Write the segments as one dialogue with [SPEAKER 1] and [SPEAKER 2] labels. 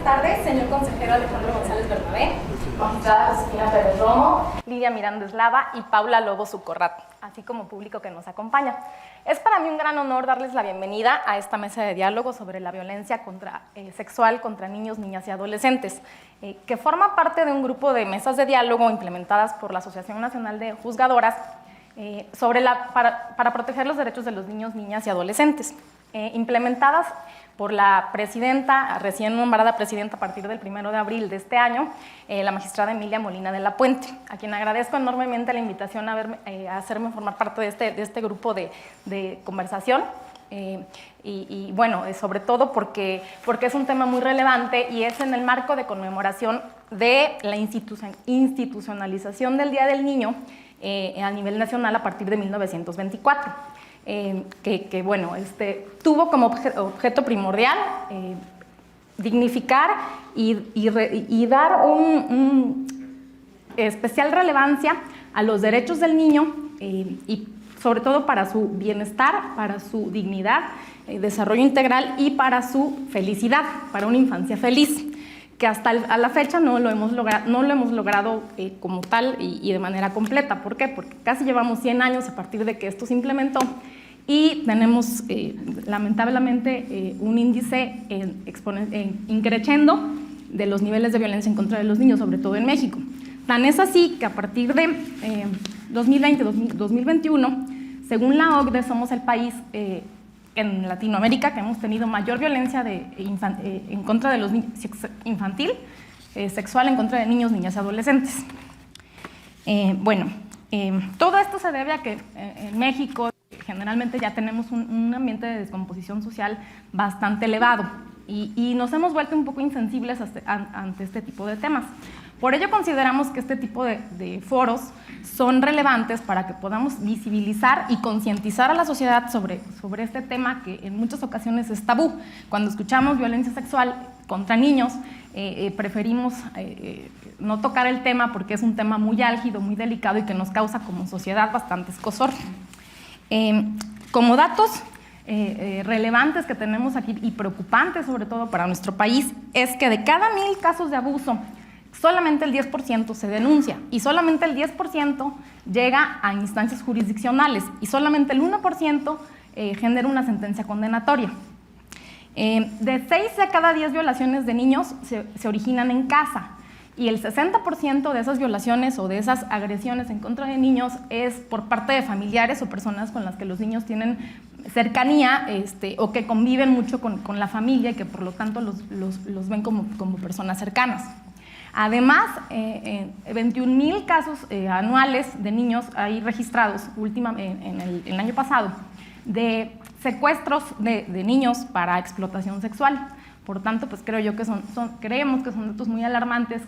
[SPEAKER 1] tardes, señor consejero Alejandro González Bernabé, magistrada Josefina Pérez Romo, Lidia Miranda Eslava y Paula Lobo Sucorrat, así como público que nos acompaña. Es para mí un gran honor darles la bienvenida a esta mesa de diálogo sobre la violencia sexual contra niños, niñas y adolescentes, que forma parte de un grupo de mesas de diálogo implementadas por la Asociación Nacional de Juzgadoras para proteger los derechos de los niños, niñas y adolescentes, implementadas por la presidenta, recién nombrada presidenta a partir del 1 de abril de este año, la magistrada Emilia Molina de la Puente, a quien agradezco enormemente la invitación a hacerme formar parte de este grupo de conversación. Y bueno, sobre todo porque es un tema muy relevante y es en el marco de conmemoración de la institucionalización del Día del Niño a nivel nacional a partir de 1924. Que bueno, tuvo como objeto primordial dignificar y dar un especial relevancia a los derechos del niño y sobre todo para su bienestar, para su dignidad, desarrollo integral y para su felicidad, para una infancia feliz, que hasta a la fecha no lo hemos logrado como tal y de manera completa. ¿Por qué? Porque casi llevamos 100 años a partir de que esto se implementó y tenemos lamentablemente un índice increciendo de los niveles de violencia en contra de los niños, sobre todo en México. Tan es así que a partir de 2020-2021, según la OCDE, somos el país en Latinoamérica que hemos tenido mayor violencia en contra de los niños, sexual en contra de niños, niñas y adolescentes. Todo esto se debe a que en México generalmente ya tenemos un ambiente de descomposición social bastante elevado y nos hemos vuelto un poco insensibles ante este tipo de temas. Por ello consideramos que este tipo de foros son relevantes para que podamos visibilizar y concientizar a la sociedad sobre este tema que en muchas ocasiones es tabú. Cuando escuchamos violencia sexual contra niños, preferimos no tocar el tema porque es un tema muy álgido, muy delicado y que nos causa como sociedad bastante escozor. Como datos relevantes que tenemos aquí y preocupantes sobre todo para nuestro país es que de cada 1000 casos de abuso, solamente el 10% se denuncia y solamente el 10% llega a instancias jurisdiccionales y solamente el 1% genera una sentencia condenatoria. De 6 de cada 10 violaciones de niños se originan en casa y el 60% de esas violaciones o de esas agresiones en contra de niños es por parte de familiares o personas con las que los niños tienen cercanía o que conviven mucho con la familia y que por lo tanto los ven como personas cercanas. Además, 21,000 casos anuales de niños hay registrados en el año pasado de secuestros de niños para explotación sexual. Por tanto, pues creemos que son datos muy alarmantes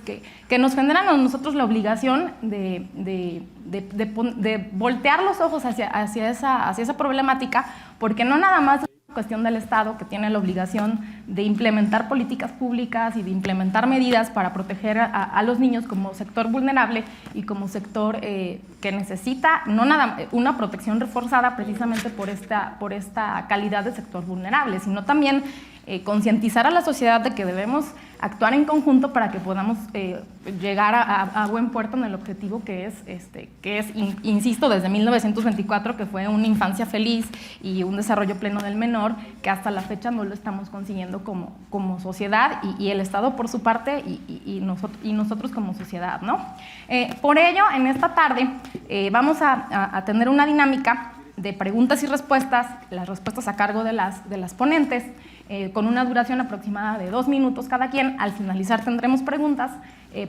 [SPEAKER 1] que nos generan a nosotros la obligación de voltear los ojos hacia esa problemática, porque no nada más cuestión del Estado, que tiene la obligación de implementar políticas públicas y de implementar medidas para proteger a los niños como sector vulnerable y como sector que necesita una protección reforzada precisamente por esta calidad de sector vulnerable, sino también concientizar a la sociedad de que debemos actuar en conjunto para que podamos llegar a buen puerto en el objetivo que es, insisto, desde 1924, que fue una infancia feliz y un desarrollo pleno del menor, que hasta la fecha no lo estamos consiguiendo como sociedad y el Estado por su parte y nosotros como sociedad, ¿no? Por ello, en esta tarde vamos a tener una dinámica de preguntas y respuestas, las respuestas a cargo de las ponentes, con una duración aproximada de 2 minutos cada quien. Al finalizar tendremos preguntas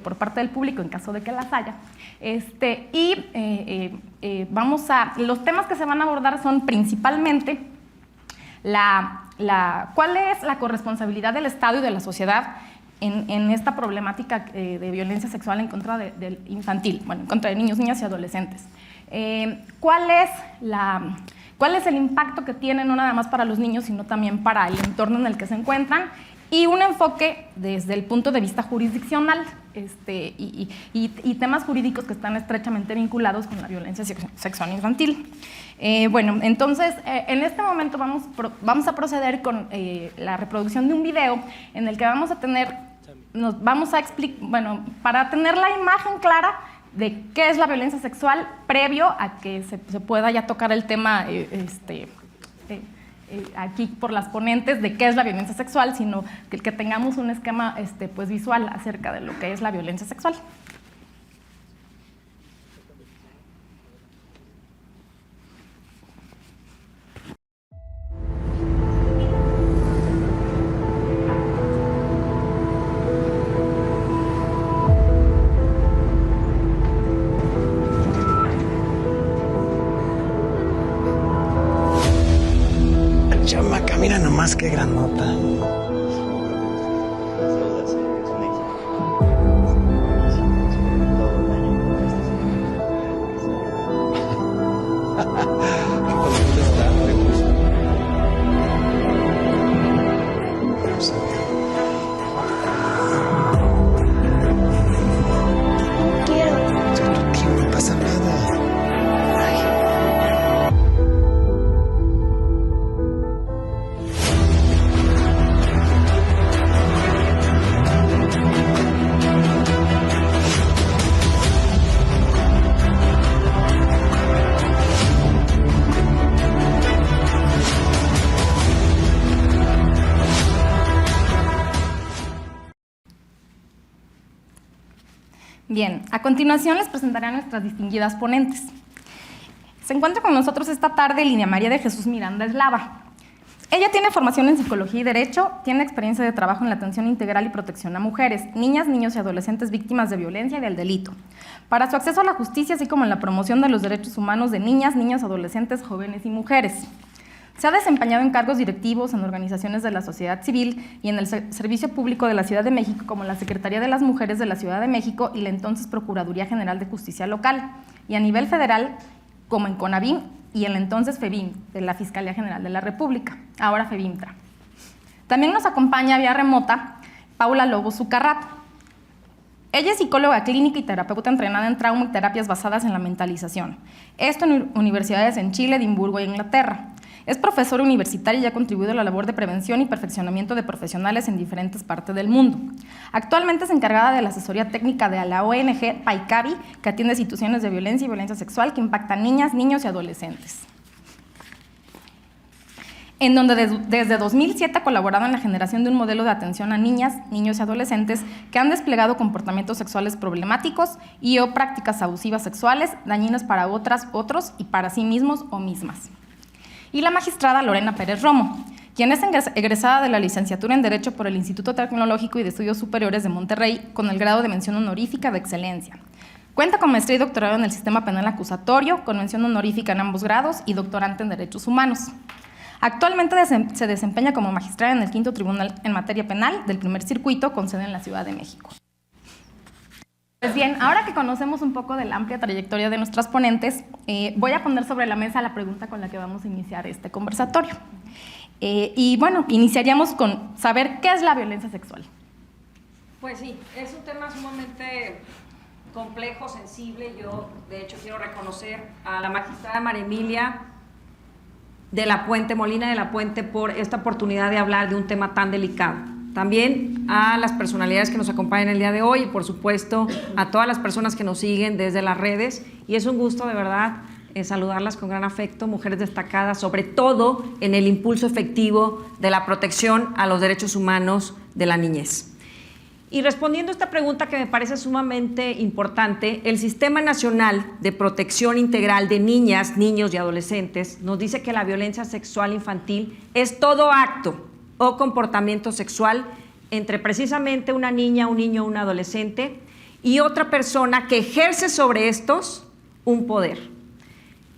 [SPEAKER 1] por parte del público en caso de que las haya. Los temas que se van a abordar son principalmente cuál es la corresponsabilidad del Estado y de la sociedad en esta problemática de violencia sexual en contra del infantil, en contra de niños, niñas y adolescentes. ¿Cuál es el impacto que tiene no nada más para los niños, sino también para el entorno en el que se encuentran? Y un enfoque desde el punto de vista jurisdiccional y temas jurídicos que están estrechamente vinculados con la violencia sexual infantil. Entonces, en este momento vamos a proceder con la reproducción de un video en el que vamos a tener nos vamos a explicar, bueno, para tener la imagen clara de qué es la violencia sexual previo a que se pueda ya tocar el tema aquí por las ponentes de qué es la violencia sexual, sino que tengamos un esquema pues visual acerca de lo que es la violencia sexual.
[SPEAKER 2] Chamaca, mira nomás qué granota. No pasa nada.
[SPEAKER 1] Bien, a continuación les presentaré a nuestras distinguidas ponentes. Se encuentra con nosotros esta tarde Lidia María de Jesús Miranda Eslava. Ella tiene formación en Psicología y Derecho, tiene experiencia de trabajo en la atención integral y protección a mujeres, niñas, niños y adolescentes víctimas de violencia y del delito, para su acceso a la justicia, así como en la promoción de los derechos humanos de niñas, niños, adolescentes, jóvenes y mujeres. Se ha desempeñado en cargos directivos en organizaciones de la sociedad civil y en el Servicio Público de la Ciudad de México, como la Secretaría de las Mujeres de la Ciudad de México y la entonces Procuraduría General de Justicia Local, y a nivel federal, como en CONAVIM y en la entonces FEBIM, de la Fiscalía General de la República, ahora FEBIMTRA. También nos acompaña vía remota Paula Lobo Zucarrat. Ella es psicóloga clínica y terapeuta entrenada en trauma y terapias basadas en la mentalización. Esto en universidades en Chile, Edimburgo e Inglaterra. Es profesora universitaria y ha contribuido a la labor de prevención y perfeccionamiento de profesionales en diferentes partes del mundo. Actualmente es encargada de la asesoría técnica de la ONG PAICAVI, que atiende situaciones de violencia y violencia sexual que impactan niñas, niños y adolescentes. En donde desde 2007 ha colaborado en la generación de un modelo de atención a niñas, niños y adolescentes que han desplegado comportamientos sexuales problemáticos y o prácticas abusivas sexuales, dañinas para otros y para sí mismos o mismas. Y la magistrada Lorena Pérez Romo, quien es egresada de la licenciatura en Derecho por el Instituto Tecnológico y de Estudios Superiores de Monterrey con el grado de mención honorífica de excelencia. Cuenta con maestría y doctorado en el sistema penal acusatorio, con mención honorífica en ambos grados y doctorante en Derechos Humanos. Actualmente se desempeña como magistrada en el Quinto Tribunal en Materia Penal del Primer Circuito, con sede en la Ciudad de México. Pues bien, ahora que conocemos un poco de la amplia trayectoria de nuestras ponentes, voy a poner sobre la mesa la pregunta con la que vamos a iniciar este conversatorio. Y bueno, iniciaríamos con saber qué es la violencia sexual.
[SPEAKER 3] Pues sí, es un tema sumamente complejo, sensible. Yo, de hecho, quiero reconocer a la magistrada María Emilia de la Puente, Molina de la Puente, por esta oportunidad de hablar de un tema tan delicado. También a las personalidades que nos acompañan el día de hoy y, por supuesto, a todas las personas que nos siguen desde las redes. Y es un gusto, de verdad, saludarlas con gran afecto, mujeres destacadas, sobre todo en el impulso efectivo de la protección a los derechos humanos de la niñez. Y respondiendo a esta pregunta que me parece sumamente importante, el Sistema Nacional de Protección Integral de Niñas, Niños y Adolescentes nos dice que la violencia sexual infantil es todo acto o comportamiento sexual entre precisamente una niña, un niño o un adolescente y otra persona que ejerce sobre estos un poder.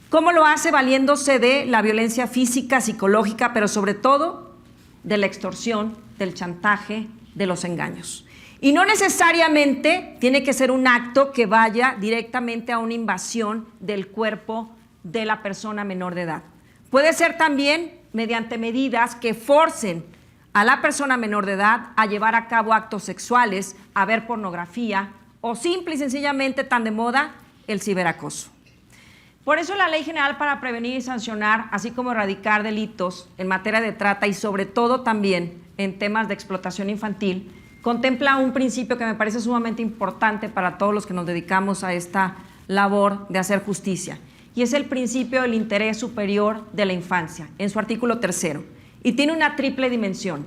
[SPEAKER 3] ¿Cómo lo hace? Valiéndose de la violencia física, psicológica, pero sobre todo de la extorsión, del chantaje, de los engaños. Y no necesariamente tiene que ser un acto que vaya directamente a una invasión del cuerpo de la persona menor de edad. Puede ser también mediante medidas que forcen a la persona menor de edad a llevar a cabo actos sexuales, a ver pornografía o simple y sencillamente, tan de moda, el ciberacoso. Por eso la Ley General para Prevenir y Sancionar, así como erradicar delitos en materia de trata y sobre todo también en temas de explotación infantil, contempla un principio que me parece sumamente importante para todos los que nos dedicamos a esta labor de hacer justicia, y es el principio del interés superior de la infancia, en su artículo 3, y tiene una triple dimensión.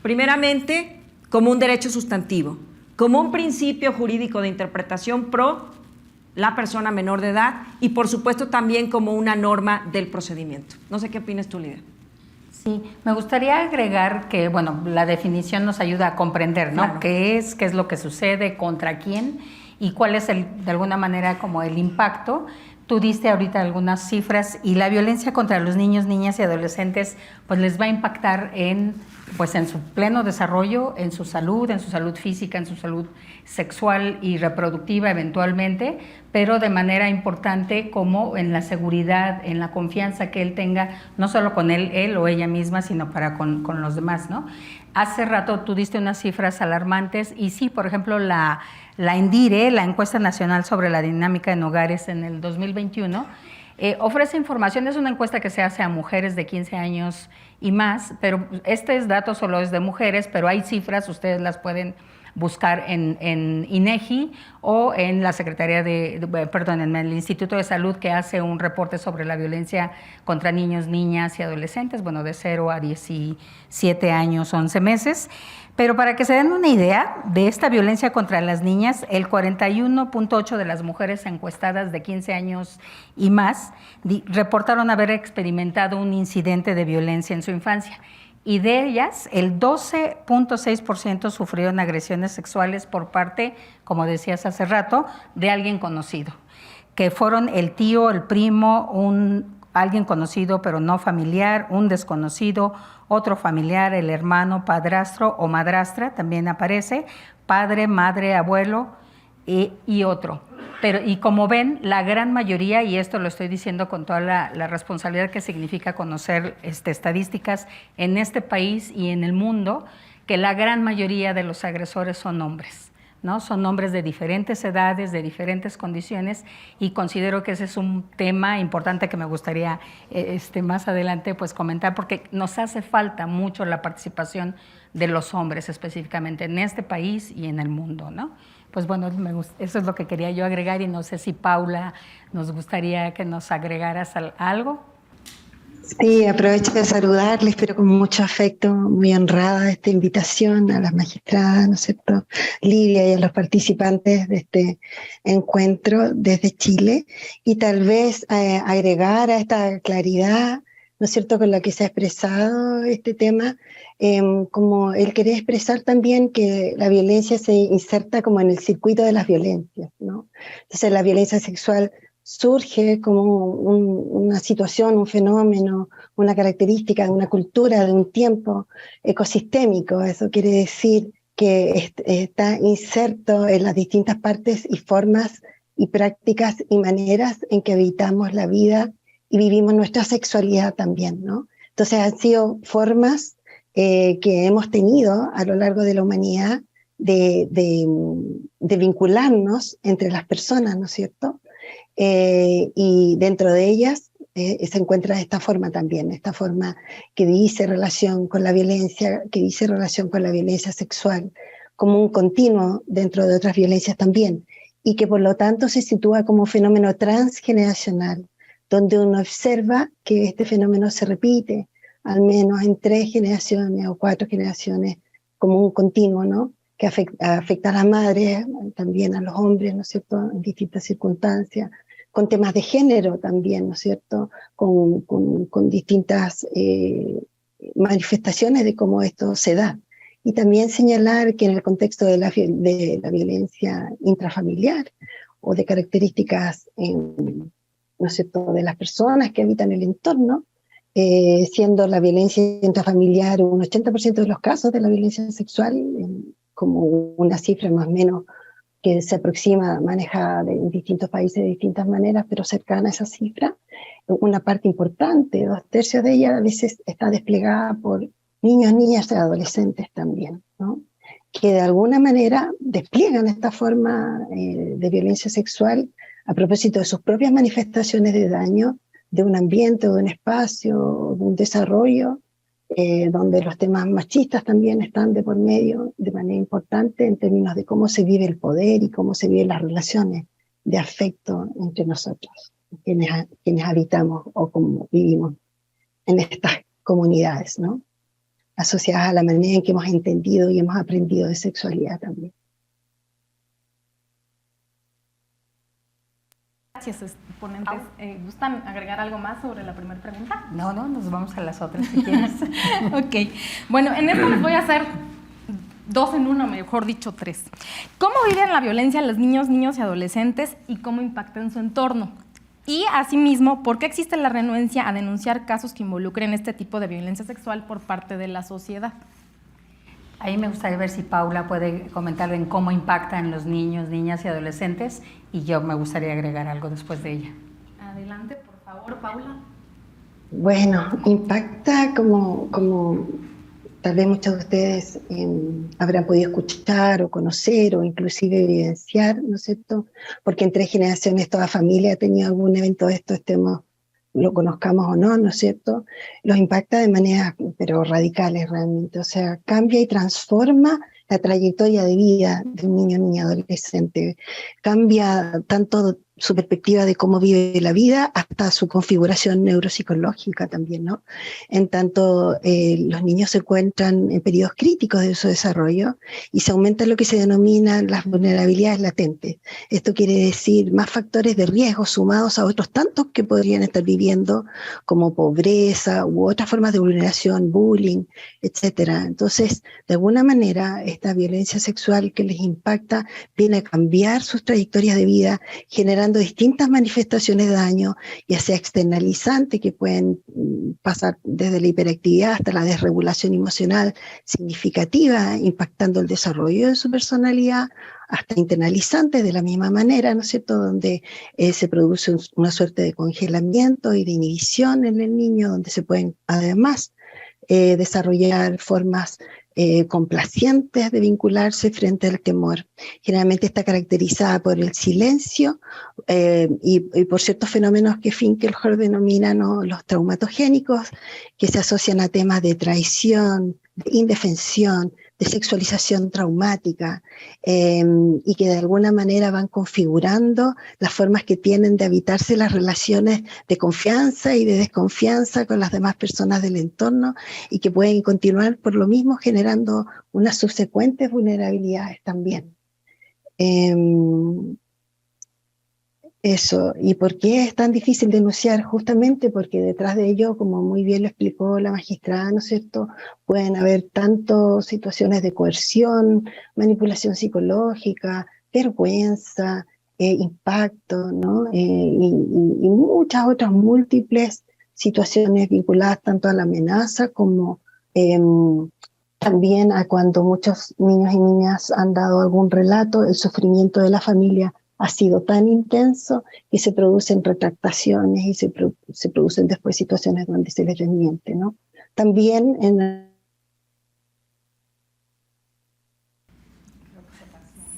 [SPEAKER 3] Primeramente, como un derecho sustantivo, como un principio jurídico de interpretación pro la persona menor de edad y, por supuesto, también como una norma del procedimiento. No sé qué opinas tú, Lidia.
[SPEAKER 4] Sí, me gustaría agregar que, bueno, la definición nos ayuda a comprender, ¿no?
[SPEAKER 3] Claro.
[SPEAKER 4] ¿Qué es lo que sucede, contra quién y cuál es de alguna manera como el impacto? Tú diste ahorita algunas cifras y la violencia contra los niños, niñas y adolescentes pues les va a impactar en su pleno desarrollo, en su salud física, en su salud sexual y reproductiva eventualmente, pero de manera importante como en la seguridad, en la confianza que él tenga, no solo con él o ella misma, sino con los demás, ¿no? Hace rato tú diste unas cifras alarmantes y sí, por ejemplo, la ENDIRE, la Encuesta Nacional sobre la Dinámica en Hogares en el 2021, ofrece información, es una encuesta que se hace a mujeres de 15 años y más, pero este dato solo es de mujeres, pero hay cifras, ustedes las pueden buscar en INEGI o en la Secretaría en el Instituto de Salud, que hace un reporte sobre la violencia contra niños, niñas y adolescentes, bueno, de 0 a 17 años, 11 meses. Pero para que se den una idea de esta violencia contra las niñas, el 41.8% de las mujeres encuestadas de 15 años y más reportaron haber experimentado un incidente de violencia en su infancia. Y de ellas, el 12.6% sufrieron agresiones sexuales por parte, como decías hace rato, de alguien conocido, que fueron el tío, el primo, alguien conocido pero no familiar, un desconocido, otro familiar, el hermano, padrastro o madrastra, también aparece, padre, madre, abuelo y otro. Y como ven, la gran mayoría, y esto lo estoy diciendo con toda la responsabilidad que significa conocer estadísticas en este país y en el mundo, que la gran mayoría de los agresores son hombres, ¿no? Son hombres de diferentes edades, de diferentes condiciones, y considero que ese es un tema importante que me gustaría más adelante pues comentar, porque nos hace falta mucho la participación de los hombres específicamente en este país y en el mundo, ¿no? Pues bueno, eso es lo que quería yo agregar, y no sé si Paula nos gustaría que nos agregaras algo.
[SPEAKER 5] Sí, aprovecho de saludarles, pero con mucho afecto, muy honrada de esta invitación a las magistradas, ¿no es cierto?, Lidia, y a los participantes de este encuentro desde Chile, y tal vez agregar a esta claridad, ¿no es cierto?, con la que se ha expresado este tema, como él quería expresar también que la violencia se inserta como en el circuito de las violencias, ¿no? Entonces la violencia sexual surge como una situación, un fenómeno, una característica de una cultura, de un tiempo ecosistémico. Eso quiere decir que está inserto en las distintas partes y formas y prácticas y maneras en que habitamos la vida y vivimos nuestra sexualidad también, ¿no? Entonces han sido formas que hemos tenido a lo largo de la humanidad de vincularnos entre las personas, ¿no es cierto? Y dentro de ellas se encuentra esta forma también, esta forma que dice relación con la violencia, que dice relación con la violencia sexual, como un continuo dentro de otras violencias también, y que por lo tanto se sitúa como fenómeno transgeneracional, donde uno observa que este fenómeno se repite, al menos en 3 generaciones o 4 generaciones, como un continuo, ¿no?, que afecta a las madres, también a los hombres, ¿no es cierto?, en distintas circunstancias, con temas de género también, ¿no es cierto?, con distintas manifestaciones de cómo esto se da. Y también señalar que en el contexto de la violencia intrafamiliar o de características, ¿no es cierto?, de las personas que habitan el entorno, siendo la violencia intrafamiliar un 80% de los casos de la violencia sexual, como una cifra más o menos que se aproxima, manejada en distintos países de distintas maneras, pero cercana a esa cifra. Una parte importante, 2/3 de ella a veces está desplegada por niños, niñas y adolescentes también, ¿no?, que de alguna manera despliegan esta forma de violencia sexual a propósito de sus propias manifestaciones de daño, de un ambiente, de un espacio, de un desarrollo donde los temas machistas también están de por medio de manera importante en términos de cómo se vive el poder y cómo se viven las relaciones de afecto entre nosotros, quienes habitamos o como vivimos en estas comunidades, ¿no? Asociadas a la manera en que hemos entendido y hemos aprendido de sexualidad también.
[SPEAKER 1] Gracias, ponentes. ¿Gustan agregar algo más sobre la primera pregunta?
[SPEAKER 4] No, nos vamos a las otras si quieres.
[SPEAKER 1] Ok. Bueno, en esto les voy a hacer 2 en 1, mejor dicho 3. ¿Cómo viven la violencia los niños, niñas y adolescentes y cómo impacta en su entorno? Y asimismo, ¿por qué existe la renuencia a denunciar casos que involucren este tipo de violencia sexual por parte de la sociedad?
[SPEAKER 4] Ahí me gustaría ver si Paula puede comentar en cómo impacta en los niños, niñas y adolescentes, y yo me gustaría agregar algo después de ella.
[SPEAKER 1] Adelante, por favor, Paula.
[SPEAKER 5] Bueno, impacta como tal vez muchos de ustedes habrán podido escuchar o conocer o inclusive evidenciar, ¿no es cierto? Porque en 3 generaciones toda familia ha tenido algún evento de esto, lo conozcamos o no, ¿no es cierto? Los impacta de manera, pero radicales realmente, o sea, cambia y transforma la trayectoria de vida de un niño, niña, adolescente. Cambia tanto su perspectiva de cómo vive la vida hasta su configuración neuropsicológica también, ¿no? En tanto, los niños se encuentran en periodos críticos de su desarrollo y se aumenta lo que se denominan las vulnerabilidades latentes. Esto quiere decir más factores de riesgo sumados a otros tantos que podrían estar viviendo, como pobreza u otras formas de vulneración, bullying, etcétera. Entonces, de alguna manera, esta violencia sexual que les impacta viene a cambiar sus trayectorias de vida, generando distintas manifestaciones de daño, ya sea externalizante, que pueden pasar desde la hiperactividad hasta la desregulación emocional significativa, impactando el desarrollo de su personalidad, hasta internalizante de la misma manera, ¿no es cierto?, donde se produce una suerte de congelamiento y de inhibición en el niño, donde se pueden además desarrollar formas complacientes de vincularse frente al temor. Generalmente está caracterizada por el silencio y por ciertos fenómenos que Finkelhor denomina, ¿no?, los traumatogénicos, que se asocian a temas de traición, de indefensión, de sexualización traumática, y que de alguna manera van configurando las formas que tienen de habitarse las relaciones de confianza y de desconfianza con las demás personas del entorno, y que pueden continuar por lo mismo generando unas subsecuentes vulnerabilidades también. Eso. ¿Y por qué es tan difícil denunciar? Justamente porque detrás de ello, como muy bien lo explicó la magistrada, ¿no es cierto?, pueden haber tanto situaciones de coerción, manipulación psicológica, vergüenza, impacto, ¿no? Y muchas otras múltiples situaciones vinculadas tanto a la amenaza como también a cuando muchos niños y niñas han dado algún relato, el sufrimiento de la familia ha sido tan intenso que se producen retractaciones y se producen después situaciones donde se les desmiente, ¿no? También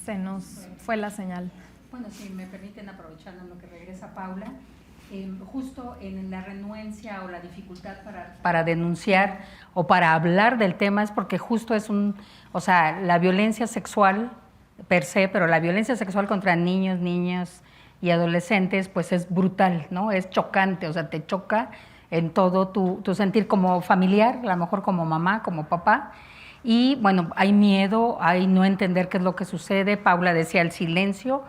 [SPEAKER 1] Se nos fue la señal.
[SPEAKER 4] Bueno, si me permiten, aprovechando lo que regresa Paula, justo en la renuencia o la dificultad para denunciar o para hablar del tema es porque justo es o sea, la violencia sexual per se, pero la violencia sexual contra niños, niñas y adolescentes, pues es brutal, ¿no? Es chocante, o sea, te choca en todo tu sentir como familiar, a lo mejor como mamá, como papá. Y bueno, hay miedo, hay no entender qué es lo que sucede. Paula decía el silencio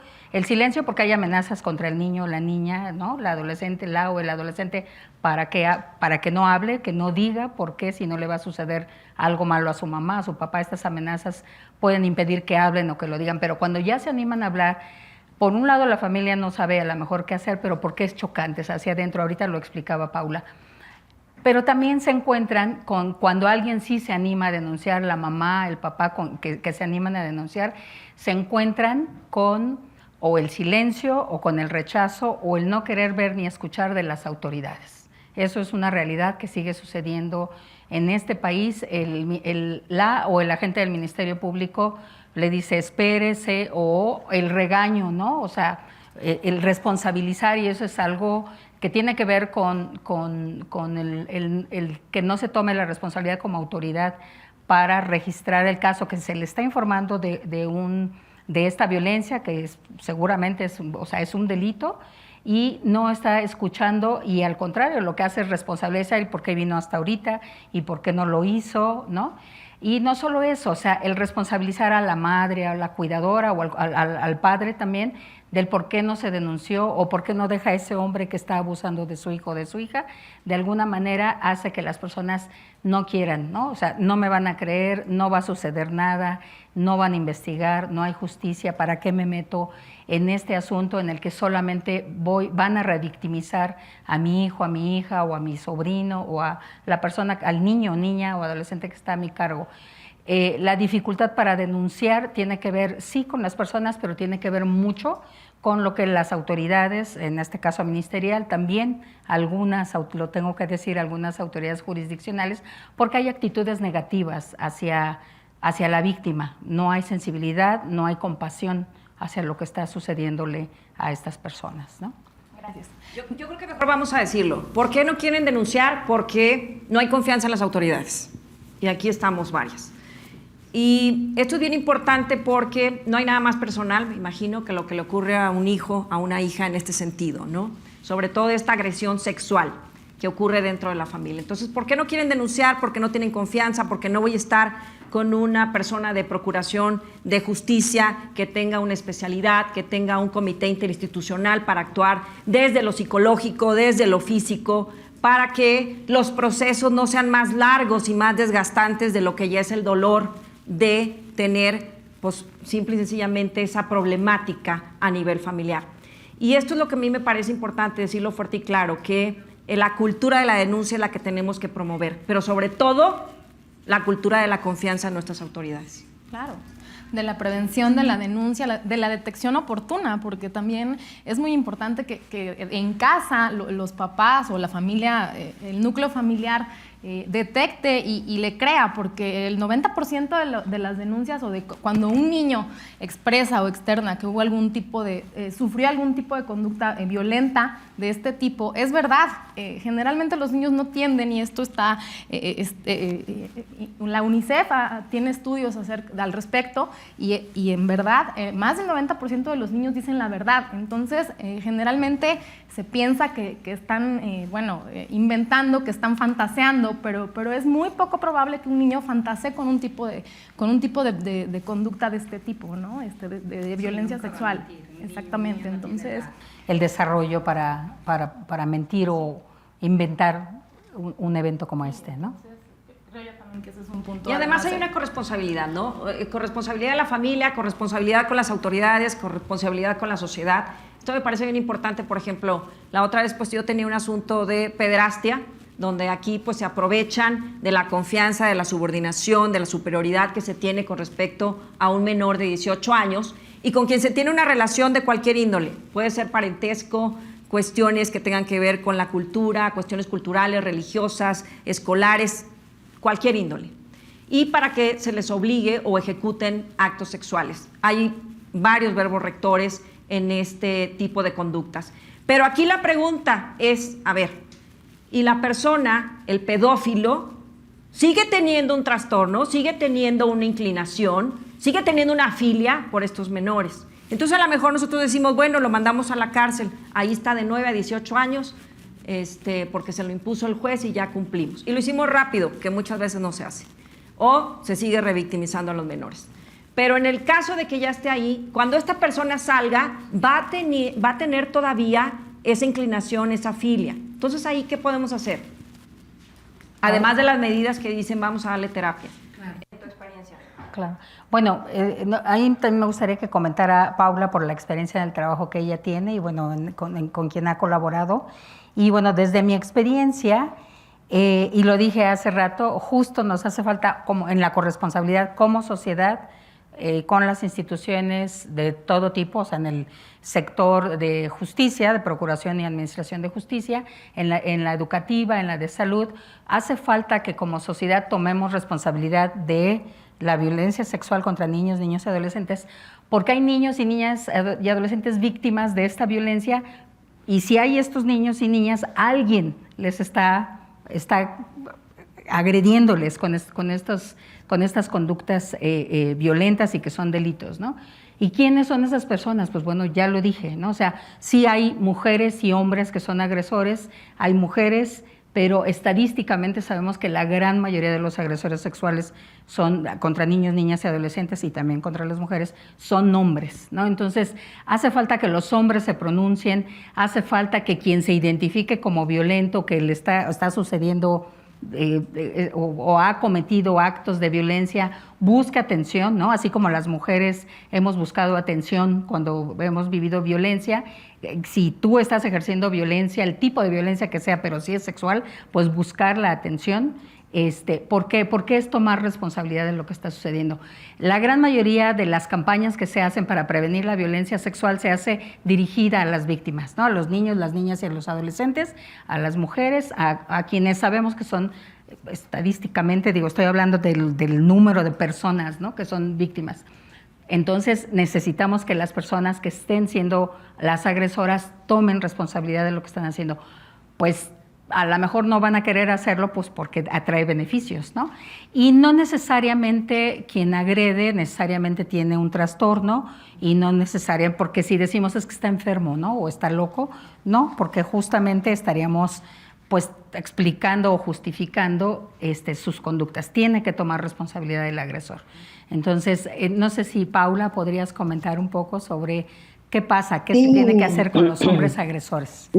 [SPEAKER 4] porque hay amenazas contra el niño o la niña, ¿no? La adolescente, o el adolescente, para que no hable, que no diga, porque si no le va a suceder algo malo a su mamá, a su papá. Estas amenazas pueden impedir que hablen o que lo digan, pero cuando ya se animan a hablar, por un lado la familia no sabe a lo mejor qué hacer, pero porque es chocante, es hacia adentro, ahorita lo explicaba Paula. Pero también se encuentran cuando alguien sí se anima a denunciar, la mamá, el papá que se animan a denunciar, se encuentran con o el silencio o con el rechazo o el no querer ver ni escuchar de las autoridades. Eso es una realidad que sigue sucediendo en este país. El agente del Ministerio Público le dice espérese, o el regaño, ¿no? O sea, el responsabilizar, y eso es algo que tiene que ver con el que no se tome la responsabilidad como autoridad para registrar el caso, que se le está informando de esta violencia, que seguramente es un delito, y no está escuchando, y al contrario, lo que hace es responsabilizar el por qué vino hasta ahorita y por qué no lo hizo, ¿no? Y no solo eso, o sea, el responsabilizar a la madre, a la cuidadora o al padre también del por qué no se denunció o por qué no deja a ese hombre que está abusando de su hijo o de su hija, de alguna manera hace que las personas no quieran, ¿no? O sea, no me van a creer, no va a suceder nada, no van a investigar, no hay justicia, ¿para qué me meto en este asunto en el que solamente van a revictimizar a mi hijo, a mi hija o a mi sobrino o a la persona, al niño, niña o adolescente que está a mi cargo? La dificultad para denunciar tiene que ver, sí, con las personas, pero tiene que ver mucho con lo que las autoridades, en este caso ministerial, también algunas, lo tengo que decir, algunas autoridades jurisdiccionales, porque hay actitudes negativas hacia la víctima. No hay sensibilidad, no hay compasión hacia lo que está sucediéndole a estas personas, ¿no?
[SPEAKER 1] Gracias.
[SPEAKER 3] Yo creo que mejor vamos a decirlo. ¿Por qué no quieren denunciar? Porque no hay confianza en las autoridades. Y aquí estamos varias. Y esto es bien importante porque no hay nada más personal, me imagino, que lo que le ocurre a un hijo, a una hija en este sentido, ¿no? Sobre todo esta agresión sexual que ocurre dentro de la familia. Entonces, ¿por qué no quieren denunciar? Porque no tienen confianza, porque no voy a estar con una persona de procuración de justicia que tenga una especialidad, que tenga un comité interinstitucional para actuar desde lo psicológico, desde lo físico, para que los procesos no sean más largos y más desgastantes de lo que ya es el dolor de tener, pues, simple y sencillamente esa problemática a nivel familiar. Y esto es lo que a mí me parece importante decirlo fuerte y claro, que la cultura de la denuncia es la que tenemos que promover, pero sobre todo la cultura de la confianza en nuestras autoridades.
[SPEAKER 1] Claro, de la prevención, de la denuncia, de la detección oportuna, porque también es muy importante que en casa los papás o la familia, el núcleo familiar, detecte y le crea, porque el 90% de las denuncias o de cuando un niño expresa o externa que hubo algún tipo sufrió algún tipo de conducta violenta de este tipo, es verdad. Generalmente los niños no tienden, y esto está, la UNICEF tiene estudios al respecto, y en verdad más del 90% de los niños dicen la verdad. Entonces generalmente se piensa que están inventando, que están fantaseando, pero es muy poco probable que un niño fantasee con un tipo de conducta de este tipo, ¿no? De violencia sexual. Exactamente. Entonces,
[SPEAKER 4] el desarrollo para mentir o inventar un evento como este, ¿no?
[SPEAKER 1] creo yo también que ese es un punto.
[SPEAKER 3] Y además hay una corresponsabilidad, ¿no? Corresponsabilidad de la familia, corresponsabilidad con las autoridades, corresponsabilidad con la sociedad. Esto me parece bien importante. Por ejemplo, la otra vez pues yo tenía un asunto de pederastia, donde aquí pues se aprovechan de la confianza, de la subordinación, de la superioridad que se tiene con respecto a un menor de 18 años y con quien se tiene una relación de cualquier índole. Puede ser parentesco, cuestiones que tengan que ver con la cultura, cuestiones culturales, religiosas, escolares, cualquier índole. Y para que se les obligue o ejecuten actos sexuales. Hay varios verbos rectores en este tipo de conductas. Pero aquí la pregunta es, a ver, y la persona, el pedófilo, sigue teniendo un trastorno, sigue teniendo una inclinación, sigue teniendo una filia por estos menores. Entonces a lo mejor nosotros decimos, bueno, lo mandamos a la cárcel, ahí está de 9 a 18 años, porque se lo impuso el juez y ya cumplimos. Y lo hicimos rápido, que muchas veces no se hace. O se sigue revictimizando a los menores. Pero en el caso de que ya esté ahí, cuando esta persona salga, va a tener todavía esa inclinación, esa filia. Entonces, ¿ahí qué podemos hacer? Además de las medidas que dicen, vamos a darle terapia.
[SPEAKER 4] Claro.
[SPEAKER 3] En tu experiencia.
[SPEAKER 4] Claro. Bueno, ahí también me gustaría que comentara Paula por la experiencia en el trabajo que ella tiene y bueno, con quien ha colaborado. Y bueno, desde mi experiencia, y lo dije hace rato, justo nos hace falta como en la corresponsabilidad como sociedad, con las instituciones de todo tipo, o sea, en el sector de justicia, de procuración y administración de justicia, en la educativa, en la de salud, hace falta que como sociedad tomemos responsabilidad de la violencia sexual contra niños, niñas y adolescentes, porque hay niños y niñas y adolescentes víctimas de esta violencia Y si hay estos niños y niñas, alguien les está agrediéndoles con estas conductas violentas y que son delitos, ¿no? ¿Y quiénes son esas personas? Pues bueno, ya lo dije, ¿no? O sea, sí hay mujeres y hombres que son agresores, hay mujeres, pero estadísticamente sabemos que la gran mayoría de los agresores sexuales son contra niños, niñas y adolescentes, y también contra las mujeres, son hombres, ¿no? Entonces, hace falta que los hombres se pronuncien, hace falta que quien se identifique como violento, que le está sucediendo o ha cometido actos de violencia, busque atención, ¿no? Así como las mujeres hemos buscado atención cuando hemos vivido violencia. Si tú estás ejerciendo violencia, el tipo de violencia que sea, pero si es sexual, pues buscar la atención. ¿Por qué? Porque es tomar responsabilidad de lo que está sucediendo. La gran mayoría de las campañas que se hacen para prevenir la violencia sexual se hace dirigida a las víctimas, ¿no? A los niños, las niñas y a los adolescentes, a las mujeres, a quienes sabemos que son estadísticamente, estoy hablando del número de personas, ¿no?, que son víctimas. Entonces necesitamos que las personas que estén siendo las agresoras tomen responsabilidad de lo que están haciendo. Pues a lo mejor no van a querer hacerlo pues porque atrae beneficios, ¿no? Y no necesariamente quien agrede necesariamente tiene un trastorno, y no necesariamente porque si decimos es que está enfermo, ¿no?, o está loco, no, porque justamente estaríamos pues explicando o justificando sus conductas. Tiene que tomar responsabilidad el agresor. Entonces, no sé si Paula podrías comentar un poco sobre qué pasa, qué se tiene que hacer con los hombres agresores.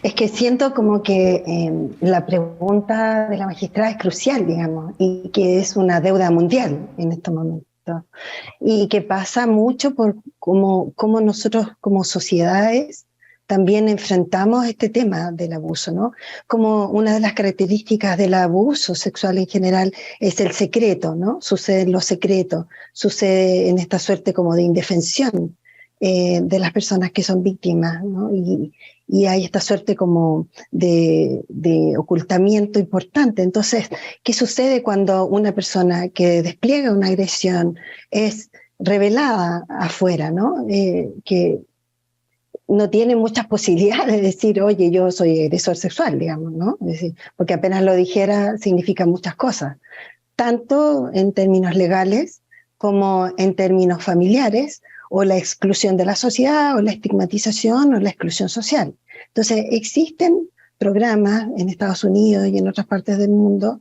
[SPEAKER 5] Es que siento como que la pregunta de la magistrada es crucial, digamos, y que es una deuda mundial en estos momentos. Y que pasa mucho por cómo nosotros como sociedades también enfrentamos este tema del abuso, ¿no? Como una de las características del abuso sexual en general es el secreto, ¿no? Sucede en lo secreto, sucede en esta suerte como de indefensión de las personas que son víctimas, ¿no? Y hay esta suerte como de ocultamiento importante. Entonces, ¿qué sucede cuando una persona que despliega una agresión es revelada afuera, ¿no? Que no tiene muchas posibilidades de decir, oye, yo soy agresor sexual, digamos, ¿no? Es decir, porque apenas lo dijera significa muchas cosas, tanto en términos legales como en términos familiares, o la exclusión de la sociedad, o la estigmatización, o la exclusión social. Entonces, existen programas en Estados Unidos y en otras partes del mundo,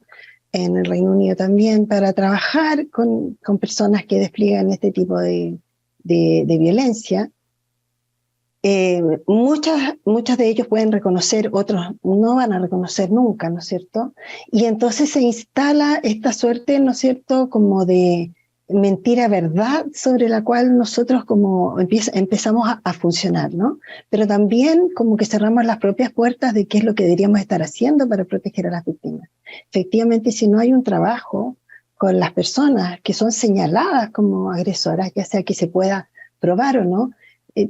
[SPEAKER 5] en el Reino Unido también, para trabajar con personas que despliegan este tipo de violencia. Muchos de ellos pueden reconocer, otros no van a reconocer nunca, ¿no es cierto? Y entonces se instala esta suerte, ¿no es cierto?, como de mentira verdad sobre la cual nosotros como empezamos a funcionar, ¿no? Pero también como que cerramos las propias puertas de qué es lo que deberíamos estar haciendo para proteger a las víctimas. Efectivamente, si no hay un trabajo con las personas que son señaladas como agresoras, ya sea que se pueda probar o no,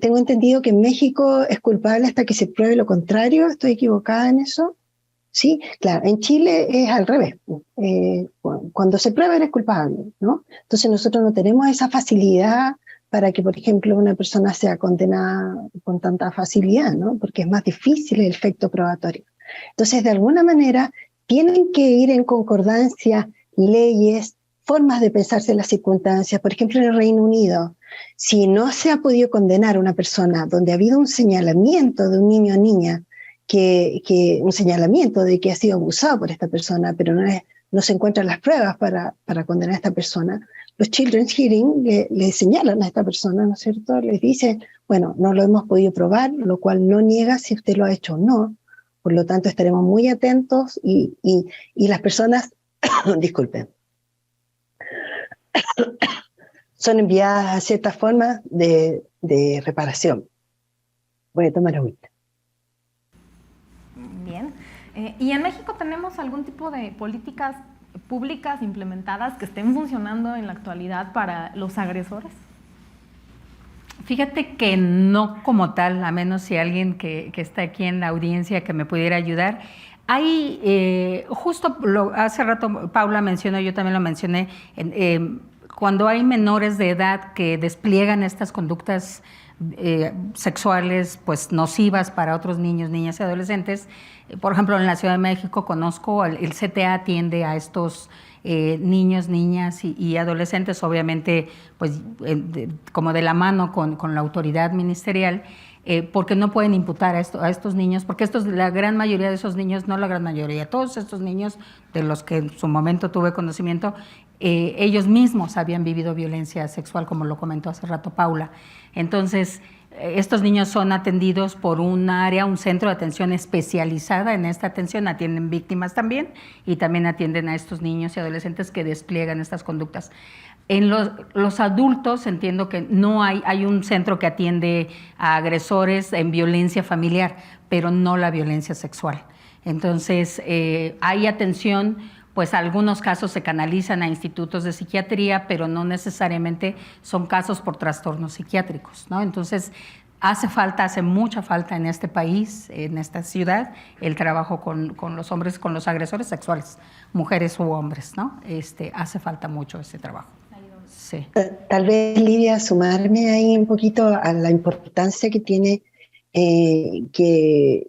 [SPEAKER 5] tengo entendido que en México es culpable hasta que se pruebe lo contrario. ¿Estoy equivocada en eso? Sí, claro. En Chile es al revés. Cuando se prueba eres culpable, ¿no? Entonces nosotros no tenemos esa facilidad para que, por ejemplo, una persona sea condenada con tanta facilidad, ¿no? Porque es más difícil el efecto probatorio. Entonces, de alguna manera, tienen que ir en concordancia leyes, formas de pensarse las circunstancias. Por ejemplo, en el Reino Unido, si no se ha podido condenar a una persona donde ha habido un señalamiento de un niño o niña, un señalamiento de que ha sido abusado por esta persona, pero no se encuentran las pruebas para condenar a esta persona, los Children's Hearing le señalan a esta persona, ¿no es cierto? Les dicen, bueno, no lo hemos podido probar, lo cual no niega si usted lo ha hecho o no. Por lo tanto, estaremos muy atentos y las personas, disculpen, son enviadas a ciertas formas de reparación. Voy a tomar agüita.
[SPEAKER 1] Bien. ¿Y en México tenemos algún tipo de políticas públicas implementadas que estén funcionando en la actualidad para los agresores?
[SPEAKER 4] Fíjate que no como tal, a menos si alguien que está aquí en la audiencia que me pudiera ayudar. Hay, justo hace rato Paula mencionó, yo también lo mencioné, cuando hay menores de edad que despliegan estas conductas sexuales pues nocivas para otros niños, niñas y adolescentes. Por ejemplo, en la Ciudad de México conozco, el CTA atiende a estos niños, niñas y adolescentes, obviamente pues como de la mano con la autoridad ministerial, porque no pueden imputar a estos niños, porque la gran mayoría de esos niños, no la gran mayoría, todos estos niños de los que en su momento tuve conocimiento, ellos mismos habían vivido violencia sexual, como lo comentó hace rato Paula. Entonces, estos niños son atendidos por un área, un centro de atención especializada en esta atención, atienden víctimas también y también atienden a estos niños y adolescentes que despliegan estas conductas. En los adultos entiendo que no hay un centro que atiende a agresores en violencia familiar, pero no la violencia sexual. Entonces, hay atención, pues algunos casos se canalizan a institutos de psiquiatría, pero no necesariamente son casos por trastornos psiquiátricos, ¿no? Entonces, hace mucha falta en este país, en esta ciudad, el trabajo con los hombres, con los agresores sexuales, mujeres u hombres, ¿no? Hace falta mucho ese trabajo. Sí.
[SPEAKER 5] Tal vez, Lidia, sumarme ahí un poquito a la importancia que tiene que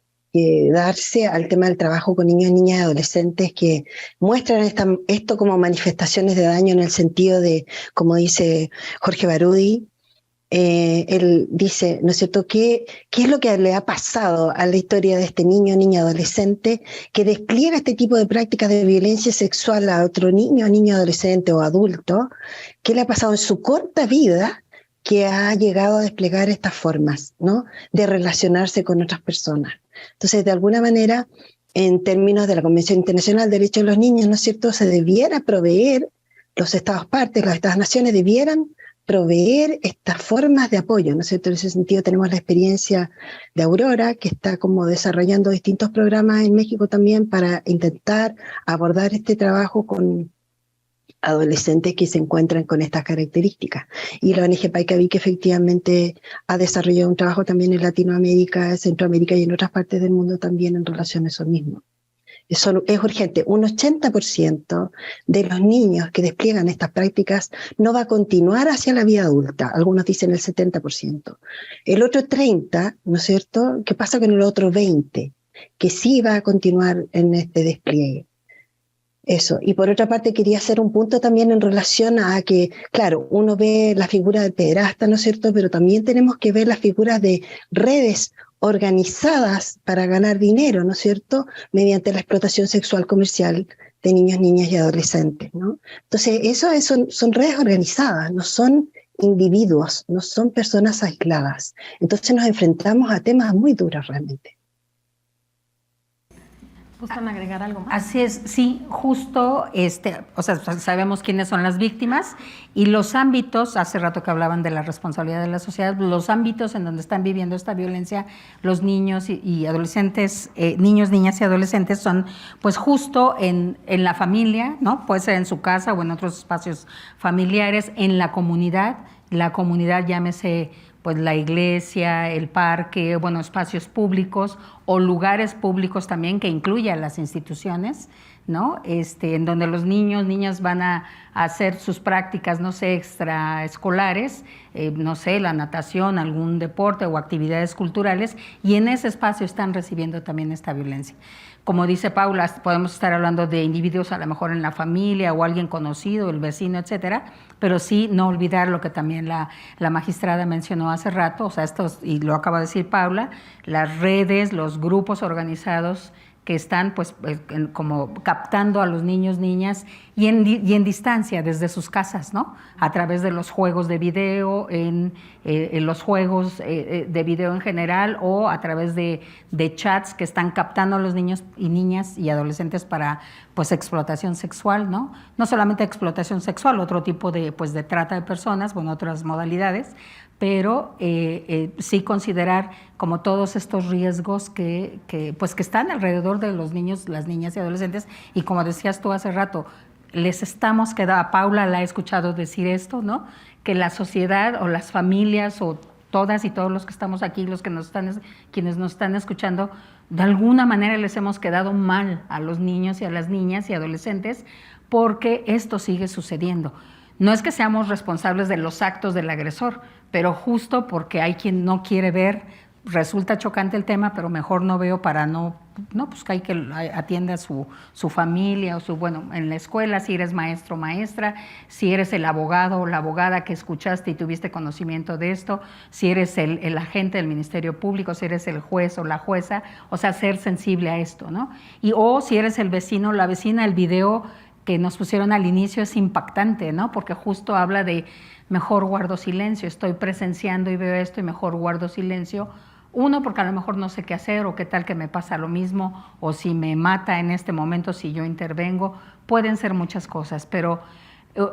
[SPEAKER 5] darse al tema del trabajo con niños, niñas y adolescentes que muestran esto como manifestaciones de daño en el sentido de, como dice Jorge Barudi, él dice, ¿no es cierto?, ¿qué es lo que le ha pasado a la historia de este niño, niña, adolescente que despliega este tipo de prácticas de violencia sexual a otro niño, niña, adolescente o adulto? ¿Qué le ha pasado en su corta vida que ha llegado a desplegar estas formas, ¿no?, de relacionarse con otras personas? Entonces, de alguna manera, en términos de la Convención Internacional de Derechos de los Niños, ¿no es cierto?, se debiera proveer, los Estados partes, las Estados naciones debieran proveer estas formas de apoyo, ¿no es cierto? En ese sentido tenemos la experiencia de Aurora, que está como desarrollando distintos programas en México también para intentar abordar este trabajo con adolescentes que se encuentran con estas características. Y la ONG Paicaví, que efectivamente ha desarrollado un trabajo también en Latinoamérica, Centroamérica y en otras partes del mundo también en relación a eso mismo. Eso es urgente. Un 80% de los niños que despliegan estas prácticas no va a continuar hacia la vida adulta. Algunos dicen el 70%. El otro 30%, ¿no es cierto?, ¿qué pasa con el otro 20%? Que sí va a continuar en este despliegue. Eso. Y por otra parte quería hacer un punto también en relación a que, claro, uno ve la figura del pederasta, ¿no es cierto?, pero también tenemos que ver las figuras de redes organizadas para ganar dinero, ¿no es cierto?, mediante la explotación sexual comercial de niños, niñas y adolescentes, ¿no? Entonces, son redes organizadas, no son individuos, no son personas aisladas. Entonces nos enfrentamos a temas muy duros realmente.
[SPEAKER 1] ¿Gustan agregar algo más?
[SPEAKER 4] Así es, sí, justo, o sea, sabemos quiénes son las víctimas y los ámbitos, hace rato que hablaban de la responsabilidad de la sociedad, los ámbitos en donde están viviendo esta violencia los niños y adolescentes, niños, niñas y adolescentes son pues justo en la familia, ¿no? Puede ser en su casa o en otros espacios familiares, en la comunidad llámese pues la iglesia, el parque, bueno, espacios públicos o lugares públicos también que incluyan las instituciones, ¿no? En donde los niños, niñas van a hacer sus prácticas, no sé, extraescolares, no sé, la natación, algún deporte o actividades culturales, y en ese espacio están recibiendo también esta violencia. Como dice Paula, podemos estar hablando de individuos a lo mejor en la familia o alguien conocido, el vecino, etcétera, pero sí no olvidar lo que también la magistrada mencionó hace rato, o sea, y lo acaba de decir Paula, las redes, los grupos organizados que están pues como captando a los niños, niñas y en distancia desde sus casas, ¿no? A través de los juegos de video, en los juegos de video en general o a través de chats que están captando a los niños y niñas y adolescentes para pues explotación sexual, ¿no? No solamente explotación sexual, otro tipo de pues de trata de personas, bueno, otras modalidades, pero sí considerar como todos estos riesgos que están alrededor de los niños, las niñas y adolescentes, y como decías tú hace rato, les estamos quedando, a Paula la he escuchado decir esto, que la sociedad o las familias o todas y todos los que estamos aquí, quienes nos están escuchando, de alguna manera les hemos quedado mal a los niños y a las niñas y adolescentes porque esto sigue sucediendo. No es que seamos responsables de los actos del agresor, pero justo porque hay quien no quiere ver, resulta chocante el tema, pero mejor no veo para pues que hay que atienda a su familia o bueno, en la escuela, si eres maestro o maestra, si eres el abogado o la abogada que escuchaste y tuviste conocimiento de esto, si eres el agente del Ministerio Público, si eres el juez o la jueza, o sea, ser sensible a esto, ¿no? O si eres el vecino o la vecina, el video que nos pusieron al inicio es impactante, ¿no? Porque justo habla de mejor guardo silencio, estoy presenciando y veo esto y mejor guardo silencio. Uno, porque a lo mejor no sé qué hacer o qué tal que me pasa lo mismo o si me mata en este momento si yo intervengo. Pueden ser muchas cosas, pero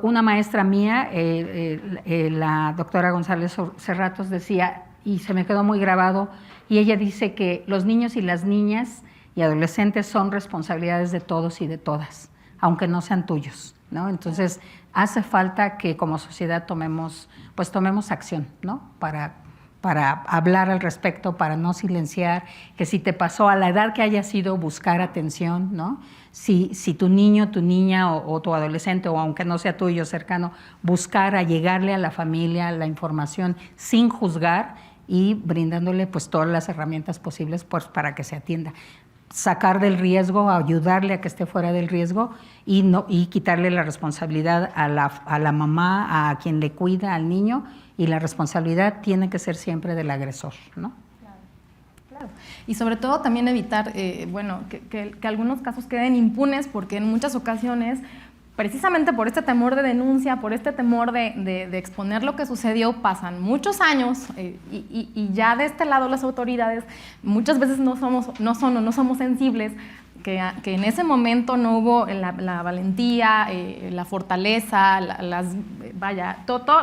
[SPEAKER 4] una maestra mía, la doctora González Cerratos, decía, y se me quedó muy grabado, y ella dice que los niños y las niñas y adolescentes son responsabilidades de todos y de todas, aunque no sean tuyos, ¿no? Entonces, hace falta que como sociedad tomemos acción, ¿no? Para hablar al respecto, para no silenciar, que si te pasó a la edad que haya sido, buscar atención, ¿no? Si tu niño, tu niña o tu adolescente, o aunque no sea tuyo cercano, buscar a llegarle a la familia la información sin juzgar y brindándole pues todas las herramientas posibles pues, para que se atienda. Sacar del riesgo, ayudarle a que esté fuera del riesgo y quitarle la responsabilidad a la mamá, a quien le cuida al niño, y la responsabilidad tiene que ser siempre del agresor, ¿no?
[SPEAKER 1] Claro. Y sobre todo también evitar, que algunos casos queden impunes, porque en muchas ocasiones, precisamente por este temor de denuncia, por este temor de exponer lo que sucedió, pasan muchos años y ya de este lado las autoridades muchas veces no somos sensibles, que en ese momento no hubo la valentía, la fortaleza,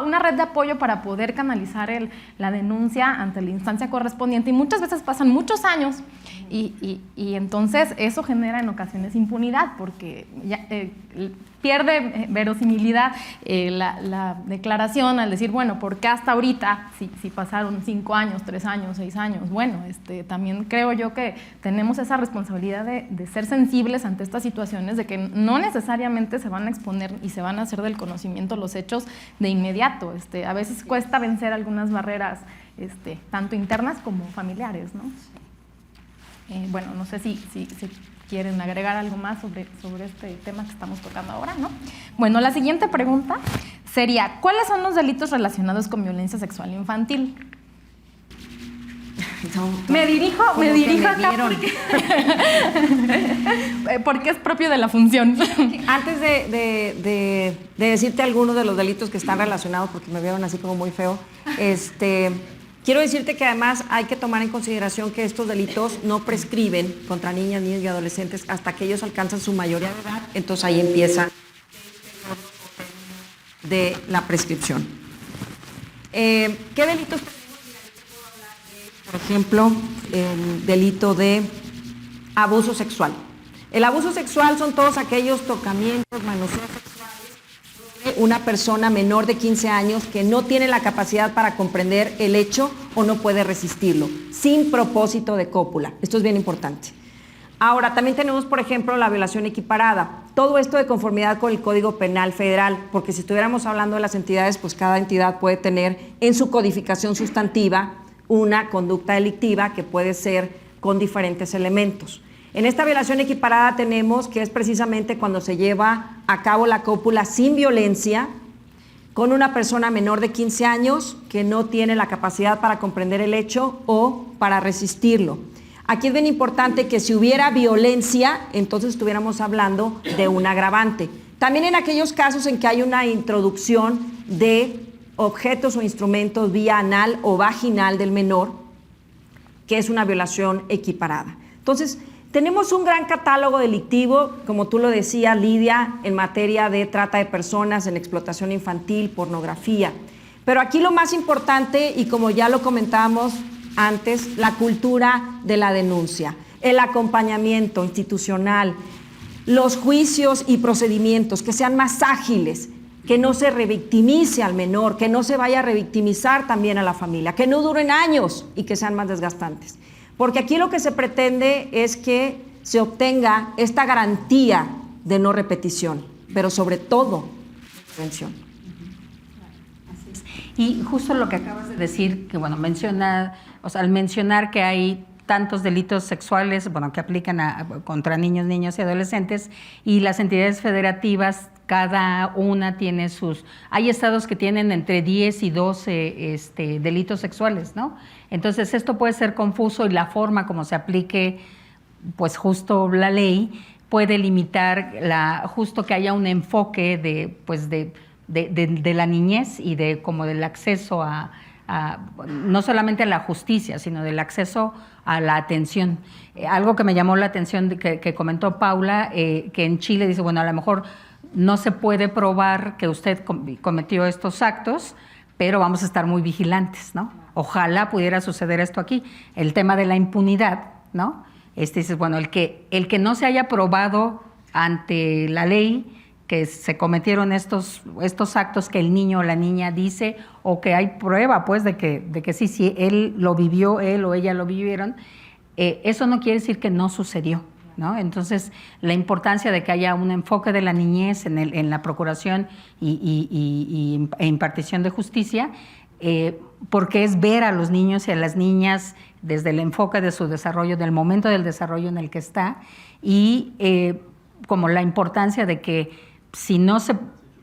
[SPEAKER 1] una red de apoyo para poder canalizar la denuncia ante la instancia correspondiente, y muchas veces pasan muchos años y entonces eso genera en ocasiones impunidad, porque ya, pierde verosimilidad la declaración al decir, bueno, ¿por qué hasta ahorita, si pasaron 5 años, 3 años, 6 años? Bueno, también creo yo que tenemos esa responsabilidad de ser sensibles ante estas situaciones, de que no necesariamente se van a exponer y se van a hacer del conocimiento los hechos de inmediato. A veces cuesta vencer algunas barreras, tanto internas como familiares, ¿no? Bueno, no sé si quieren agregar algo más sobre este tema que estamos tocando ahora, ¿no? Bueno, la siguiente pregunta sería, ¿cuáles son los delitos relacionados con violencia sexual infantil? Me dirijo acá porque es propio de la función.
[SPEAKER 3] Antes de decirte algunos de los delitos que están relacionados, porque me vieron así como muy feo, quiero decirte que además hay que tomar en consideración que estos delitos no prescriben contra niñas, niños y adolescentes hasta que ellos alcanzan su mayoría de edad. Entonces ahí empieza de la prescripción. ¿Qué delitos tenemos? Por ejemplo, el delito de abuso sexual. El abuso sexual son todos aquellos tocamientos, manoseos sexuales de una persona menor de 15 años que no tiene la capacidad para comprender el hecho o no puede resistirlo, sin propósito de cópula. Esto es bien importante. Ahora, también tenemos, por ejemplo, la violación equiparada. Todo esto de conformidad con el Código Penal Federal, porque si estuviéramos hablando de las entidades, pues cada entidad puede tener en su codificación sustantiva una conducta delictiva que puede ser con diferentes elementos. En esta violación equiparada tenemos que es precisamente cuando se lleva a cabo la cópula sin violencia con una persona menor de 15 años que no tiene la capacidad para comprender el hecho o para resistirlo. Aquí es bien importante que si hubiera violencia, entonces estuviéramos hablando de un agravante. También en aquellos casos en que hay una introducción de objetos o instrumentos vía anal o vaginal del menor, que es una violación equiparada. Entonces, tenemos un gran catálogo delictivo, como tú lo decías, Lidia, en materia de trata de personas, en explotación infantil, pornografía. Pero aquí lo más importante, y como ya lo comentábamos antes, la cultura de la denuncia, el acompañamiento institucional, los juicios y procedimientos que sean más ágiles, que no se revictimice al menor, que no se vaya a revictimizar también a la familia, que no duren años y que sean más desgastantes. Porque aquí lo que se pretende es que se obtenga esta garantía de no repetición, pero sobre todo prevención.
[SPEAKER 4] Y justo lo que acabas de decir, que bueno, al mencionar que hay tantos delitos sexuales, bueno, que aplican contra niños, niñas y adolescentes, y las entidades federativas, cada una tiene hay estados que tienen entre 10 y 12 delitos sexuales, ¿no? Entonces esto puede ser confuso y la forma como se aplique, pues justo la ley, puede limitar justo que haya un enfoque de la niñez y como del acceso no solamente a la justicia, sino del acceso a la atención. Algo que me llamó la atención que comentó Paula, que en Chile dice, bueno, a lo mejor no se puede probar que usted cometió estos actos, pero vamos a estar muy vigilantes, ¿no? Ojalá pudiera suceder esto aquí. El tema de la impunidad, ¿no? Dices, bueno, el que no se haya probado ante la ley que se cometieron estos actos que el niño o la niña dice, o que hay prueba, pues, de que sí, él lo vivió, él o ella lo vivieron, eso no quiere decir que no sucedió, ¿no? Entonces, la importancia de que haya un enfoque de la niñez en la procuración e impartición de justicia, porque es ver a los niños y a las niñas desde el enfoque de su desarrollo, del momento del desarrollo en el que está, y como la importancia de que si no se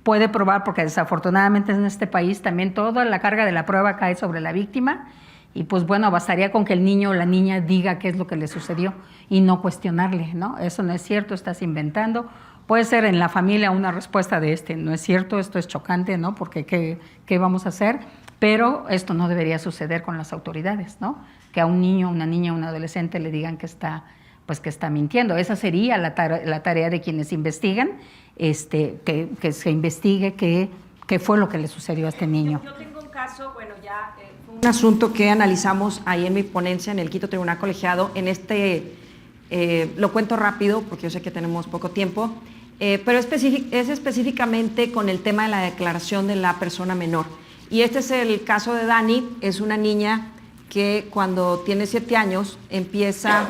[SPEAKER 4] puede probar, porque desafortunadamente en este país también toda la carga de la prueba cae sobre la víctima, y pues bueno, bastaría con que el niño o la niña diga qué es lo que le sucedió y no cuestionarle, ¿no? Eso no es cierto, estás inventando. Puede ser en la familia una respuesta de no es cierto, esto es chocante, ¿no? Porque ¿qué vamos a hacer? Pero esto no debería suceder con las autoridades, ¿no? Que a un niño, una niña, un adolescente le digan que está mintiendo. Esa sería la tarea de quienes investigan, que se investigue qué fue lo que le sucedió a este niño.
[SPEAKER 3] Yo tengo un caso, bueno, ya fue un asunto que analizamos ahí en mi ponencia en el Quito Tribunal Colegiado. Lo cuento rápido porque yo sé que tenemos poco tiempo, pero es específicamente con el tema de la declaración de la persona menor. Y este es el caso de Dani, es una niña que cuando tiene 7 años empieza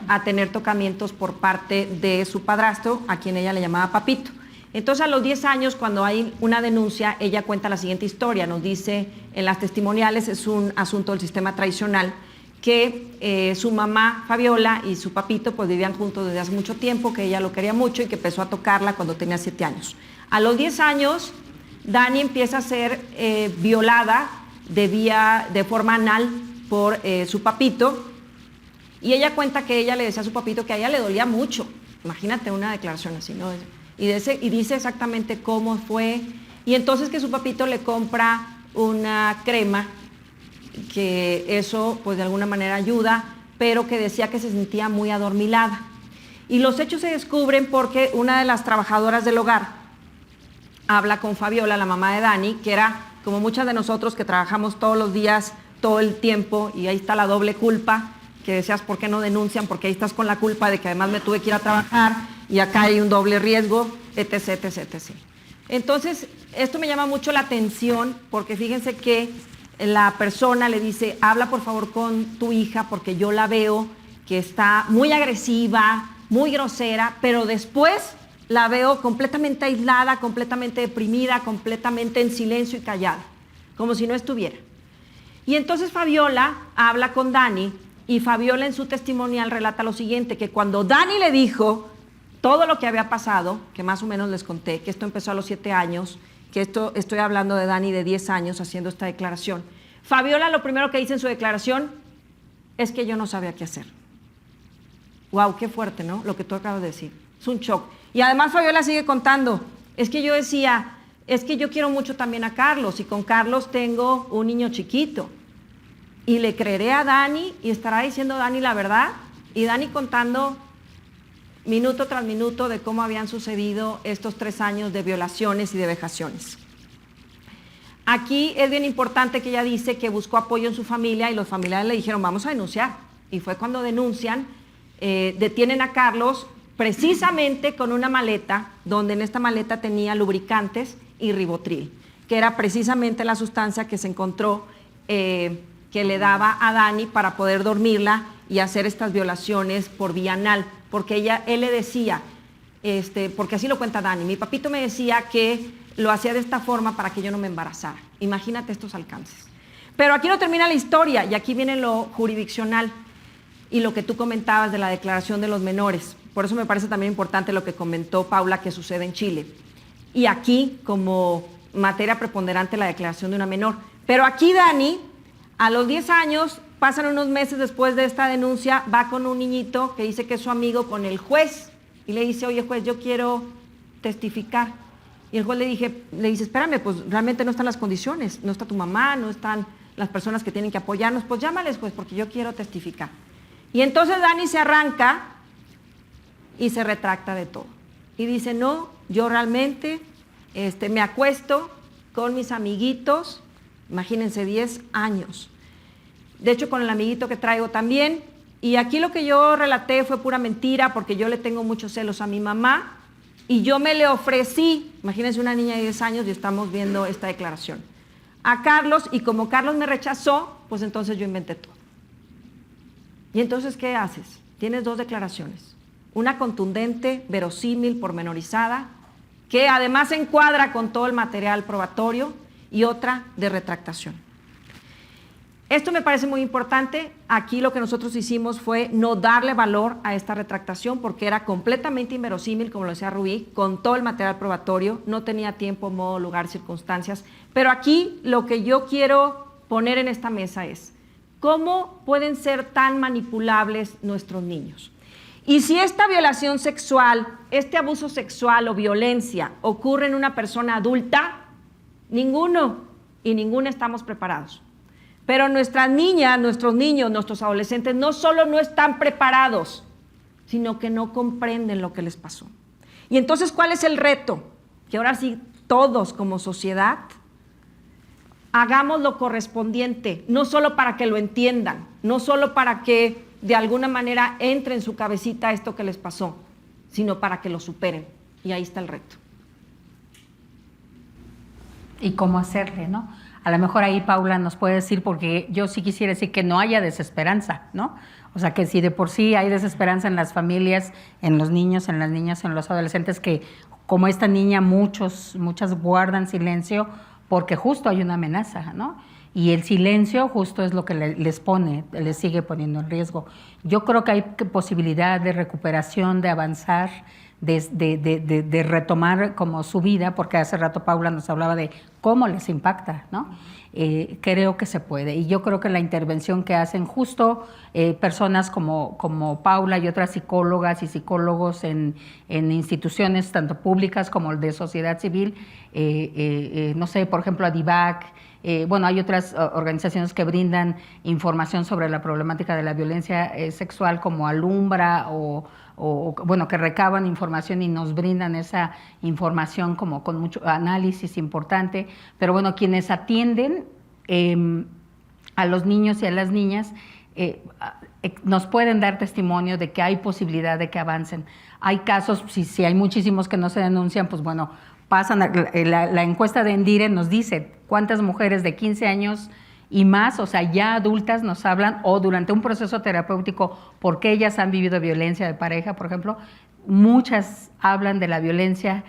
[SPEAKER 3] a tener tocamientos por parte de su padrastro, a quien ella le llamaba papito. Entonces a los 10 años, cuando hay una denuncia, ella cuenta la siguiente historia, nos dice en las testimoniales, es un asunto del sistema tradicional, que su mamá Fabiola y su papito pues vivían juntos desde hace mucho tiempo, que ella lo quería mucho y que empezó a tocarla cuando tenía 7 años. A los 10 años, Dani empieza a ser violada de forma anal por su papito, y ella cuenta que ella le decía a su papito que a ella le dolía mucho. Imagínate una declaración así, ¿no? Y dice exactamente cómo fue, y entonces que su papito le compra una crema, que eso pues de alguna manera ayuda, pero que decía que se sentía muy adormilada. Y los hechos se descubren porque una de las trabajadoras del hogar habla con Fabiola, la mamá de Dani, que era como muchas de nosotros que trabajamos todos los días, todo el tiempo, y ahí está la doble culpa, que decías, ¿por qué no denuncian? Porque ahí estás con la culpa de que además me tuve que ir a trabajar, y acá hay un doble riesgo, etc, etc, etc. Entonces, esto me llama mucho la atención, porque fíjense que la persona le dice, habla por favor con tu hija, porque yo la veo que está muy agresiva, muy grosera, pero después la veo completamente aislada, completamente deprimida, completamente en silencio y callada, como si no estuviera. Y entonces Fabiola habla con Dani, y Fabiola en su testimonial relata lo siguiente, que cuando Dani le dijo todo lo que había pasado, que más o menos les conté, que esto empezó a los 7 años, que estoy hablando de Dani de 10 años haciendo esta declaración, Fabiola lo primero que dice en su declaración es que yo no sabía qué hacer. Wow, qué fuerte, ¿no? Lo que tú acabas de decir. Es un shock. Y además Fabiola sigue contando, es que yo decía, es que yo quiero mucho también a Carlos, y con Carlos tengo un niño chiquito, y le creeré a Dani y estará diciendo Dani la verdad, y Dani contando minuto tras minuto de cómo habían sucedido estos 3 años de violaciones y de vejaciones. Aquí es bien importante que ella dice que buscó apoyo en su familia, y los familiares le dijeron vamos a denunciar, y fue cuando denuncian, detienen a Carlos precisamente con una maleta, donde en esta maleta tenía lubricantes y ribotril, que era precisamente la sustancia que se encontró que le daba a Dani para poder dormirla y hacer estas violaciones por vía anal, porque él le decía, porque así lo cuenta Dani, mi papito me decía que lo hacía de esta forma para que yo no me embarazara. Imagínate estos alcances. Pero aquí no termina la historia y aquí viene lo jurisdiccional y lo que tú comentabas de la declaración de los menores. Por eso me parece también importante lo que comentó Paula que sucede en Chile. Y aquí, como materia preponderante, la declaración de una menor. Pero aquí Dani, a los 10 años, pasan unos meses después de esta denuncia, va con un niñito que dice que es su amigo con el juez y le dice, oye juez, yo quiero testificar. Y el juez le dice, espérame, pues realmente no están las condiciones, no está tu mamá, no están las personas que tienen que apoyarnos, pues llámales juez porque yo quiero testificar. Y entonces Dani se arranca y se retracta de todo. Y dice, no, yo realmente me acuesto con mis amiguitos, imagínense, 10 años. De hecho, con el amiguito que traigo también. Y aquí lo que yo relaté fue pura mentira porque yo le tengo muchos celos a mi mamá y yo me le ofrecí, imagínense una niña de 10 años y estamos viendo esta declaración, a Carlos, y como Carlos me rechazó, pues entonces yo inventé todo. ¿Y entonces qué haces? Tienes 2 declaraciones. Una contundente, verosímil, pormenorizada, que además se encuadra con todo el material probatorio, y otra de retractación. Esto me parece muy importante. Aquí lo que nosotros hicimos fue no darle valor a esta retractación porque era completamente inverosímil, como lo decía Rubí, con todo el material probatorio, no tenía tiempo, modo, lugar, circunstancias. Pero aquí lo que yo quiero poner en esta mesa es cómo pueden ser tan manipulables nuestros niños. Y si esta violación sexual, este abuso sexual o violencia ocurre en una persona adulta, ninguno y ninguna estamos preparados. Pero nuestras niñas, nuestros niños, nuestros adolescentes no solo no están preparados, sino que no comprenden lo que les pasó. Y entonces, ¿cuál es el reto? Que ahora sí todos como sociedad hagamos lo correspondiente, no solo para que lo entiendan, no solo para que de alguna manera entre en su cabecita esto que les pasó, sino para que lo superen. Y ahí está el reto.
[SPEAKER 4] Y cómo hacerle, ¿no? A lo mejor ahí Paula nos puede decir, porque yo sí quisiera decir que no haya desesperanza, ¿no? O sea, que si de por sí hay desesperanza en las familias, en los niños, en las niñas, en los adolescentes, que como esta niña muchas guardan silencio porque justo hay una amenaza, ¿no? Y el silencio justo es lo que les sigue poniendo en riesgo. Yo creo que hay posibilidad de recuperación, de avanzar, de retomar como su vida, porque hace rato Paula nos hablaba de cómo les impacta, ¿no? Creo que se puede. Y yo creo que la intervención que hacen justo personas como Paula y otras psicólogas y psicólogos en instituciones tanto públicas como de sociedad civil, no sé, por ejemplo, Adivac, bueno, hay otras organizaciones que brindan información sobre la problemática de la violencia sexual como Alumbra o bueno, que recaban información y nos brindan esa información como con mucho análisis importante, pero bueno, quienes atienden a los niños y a las niñas nos pueden dar testimonio de que hay posibilidad de que avancen. Hay casos, si hay muchísimos que no se denuncian, pues bueno, pasan, la encuesta de Endire nos dice cuántas mujeres de 15 años y más, o sea, ya adultas nos hablan, o durante un proceso terapéutico, porque ellas han vivido violencia de pareja, por ejemplo, muchas hablan de la violencia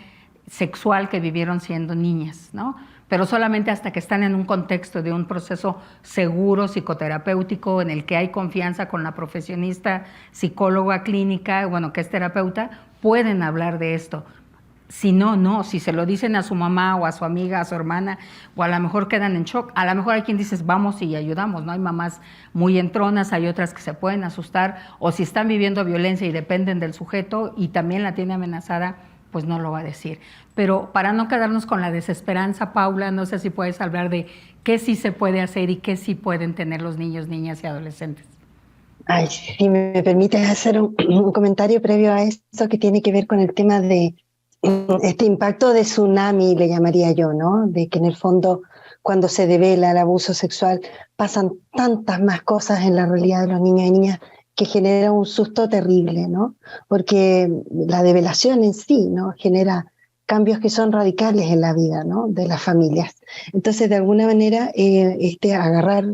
[SPEAKER 4] sexual que vivieron siendo niñas, ¿no? Pero solamente hasta que están en un contexto de un proceso seguro psicoterapéutico en el que hay confianza con la profesionista, psicóloga clínica, bueno, que es terapeuta, pueden hablar de esto. Si no, si se lo dicen a su mamá o a su amiga, a su hermana, o a lo mejor quedan en shock. A lo mejor hay quien dice, vamos y ayudamos, ¿no? Hay mamás muy entronas, hay otras que se pueden asustar, o si están viviendo violencia y dependen del sujeto y también la tiene amenazada, pues no lo va a decir. Pero para no quedarnos con la desesperanza, Paula, no sé si puedes hablar de qué sí se puede hacer y qué sí pueden tener los niños, niñas y adolescentes.
[SPEAKER 5] Ay, si me permites hacer un comentario previo a esto que tiene que ver con el tema de este impacto de tsunami, le llamaría yo, ¿no? De que en el fondo, cuando se devela el abuso sexual, pasan tantas más cosas en la realidad de los niños y niñas que genera un susto terrible, ¿no? Porque la develación en sí, ¿no? Genera cambios que son radicales en la vida, ¿no? De las familias. Entonces, de alguna manera, agarrar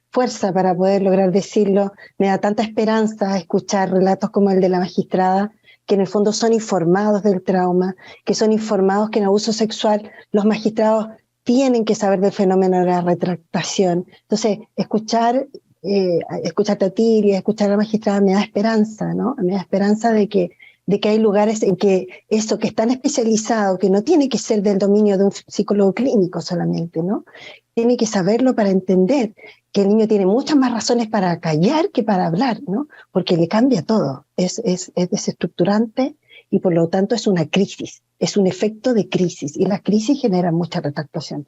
[SPEAKER 5] fuerza para poder lograr decirlo, me da tanta esperanza escuchar relatos como el de la magistrada, que en el fondo son informados del trauma, que son informados que en abuso sexual los magistrados tienen que saber del fenómeno de la retractación. Entonces, escucharte a ti y escuchar a la magistrada me da esperanza, ¿no? Me da esperanza de que hay lugares en que eso que es tan especializado, que no tiene que ser del dominio de un psicólogo clínico solamente, ¿no? Tiene que saberlo para entender que el niño tiene muchas más razones para callar que para hablar, ¿no? Porque le cambia todo, es desestructurante y por lo tanto es una crisis, es un efecto de crisis y las crisis generan mucha retractación.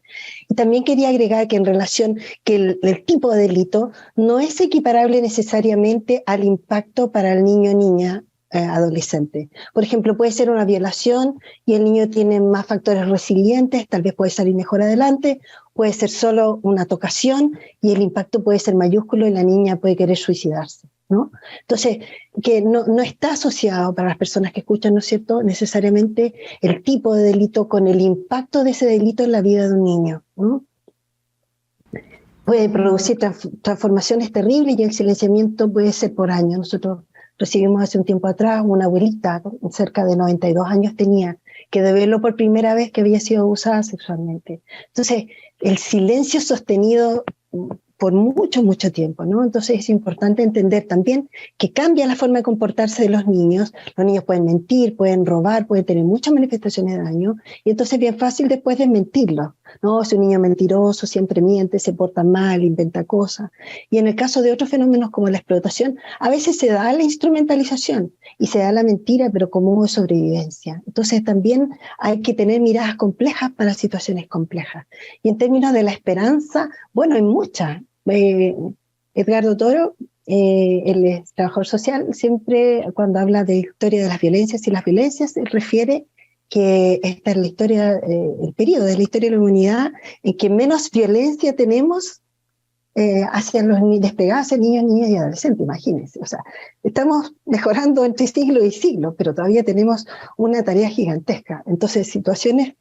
[SPEAKER 5] Y también quería agregar que en relación que el tipo de delito no es equiparable necesariamente al impacto para el niño o niña adolescente. Por ejemplo, puede ser una violación y el niño tiene más factores resilientes, tal vez puede salir mejor adelante, puede ser solo una tocación y el impacto puede ser mayúsculo y la niña puede querer suicidarse, ¿no? Entonces, que no está asociado para las personas que escuchan, ¿no es cierto?, necesariamente el tipo de delito con el impacto de ese delito en la vida de un niño, ¿no? Puede producir transformaciones terribles y el silenciamiento puede ser por años. Nosotros recibimos hace un tiempo atrás una abuelita, cerca de 92 años tenía, que develó por primera vez que había sido abusada sexualmente. Entonces, el silencio sostenido por mucho, mucho tiempo, ¿no? Entonces es importante entender también que cambia la forma de comportarse de los niños pueden mentir, pueden robar, pueden tener muchas manifestaciones de daño, y entonces es bien fácil después desmentirlo, ¿no? Si un niño mentiroso, siempre miente, se porta mal, inventa cosas, y en el caso de otros fenómenos como la explotación, a veces se da la instrumentalización, y se da la mentira, pero como modo de sobrevivencia. Entonces también hay que tener miradas complejas para situaciones complejas. Y en términos de la esperanza, bueno, hay muchas. Edgardo Toro, él es trabajador social, siempre cuando habla de historia de las violencias y las violencias, él refiere que esta es la historia, el periodo de la historia de la humanidad en que menos violencia tenemos hacia los despegados hacia niños, niñas y adolescentes, imagínense. O sea, estamos mejorando entre siglo y siglo, pero todavía tenemos una tarea gigantesca. Entonces, situaciones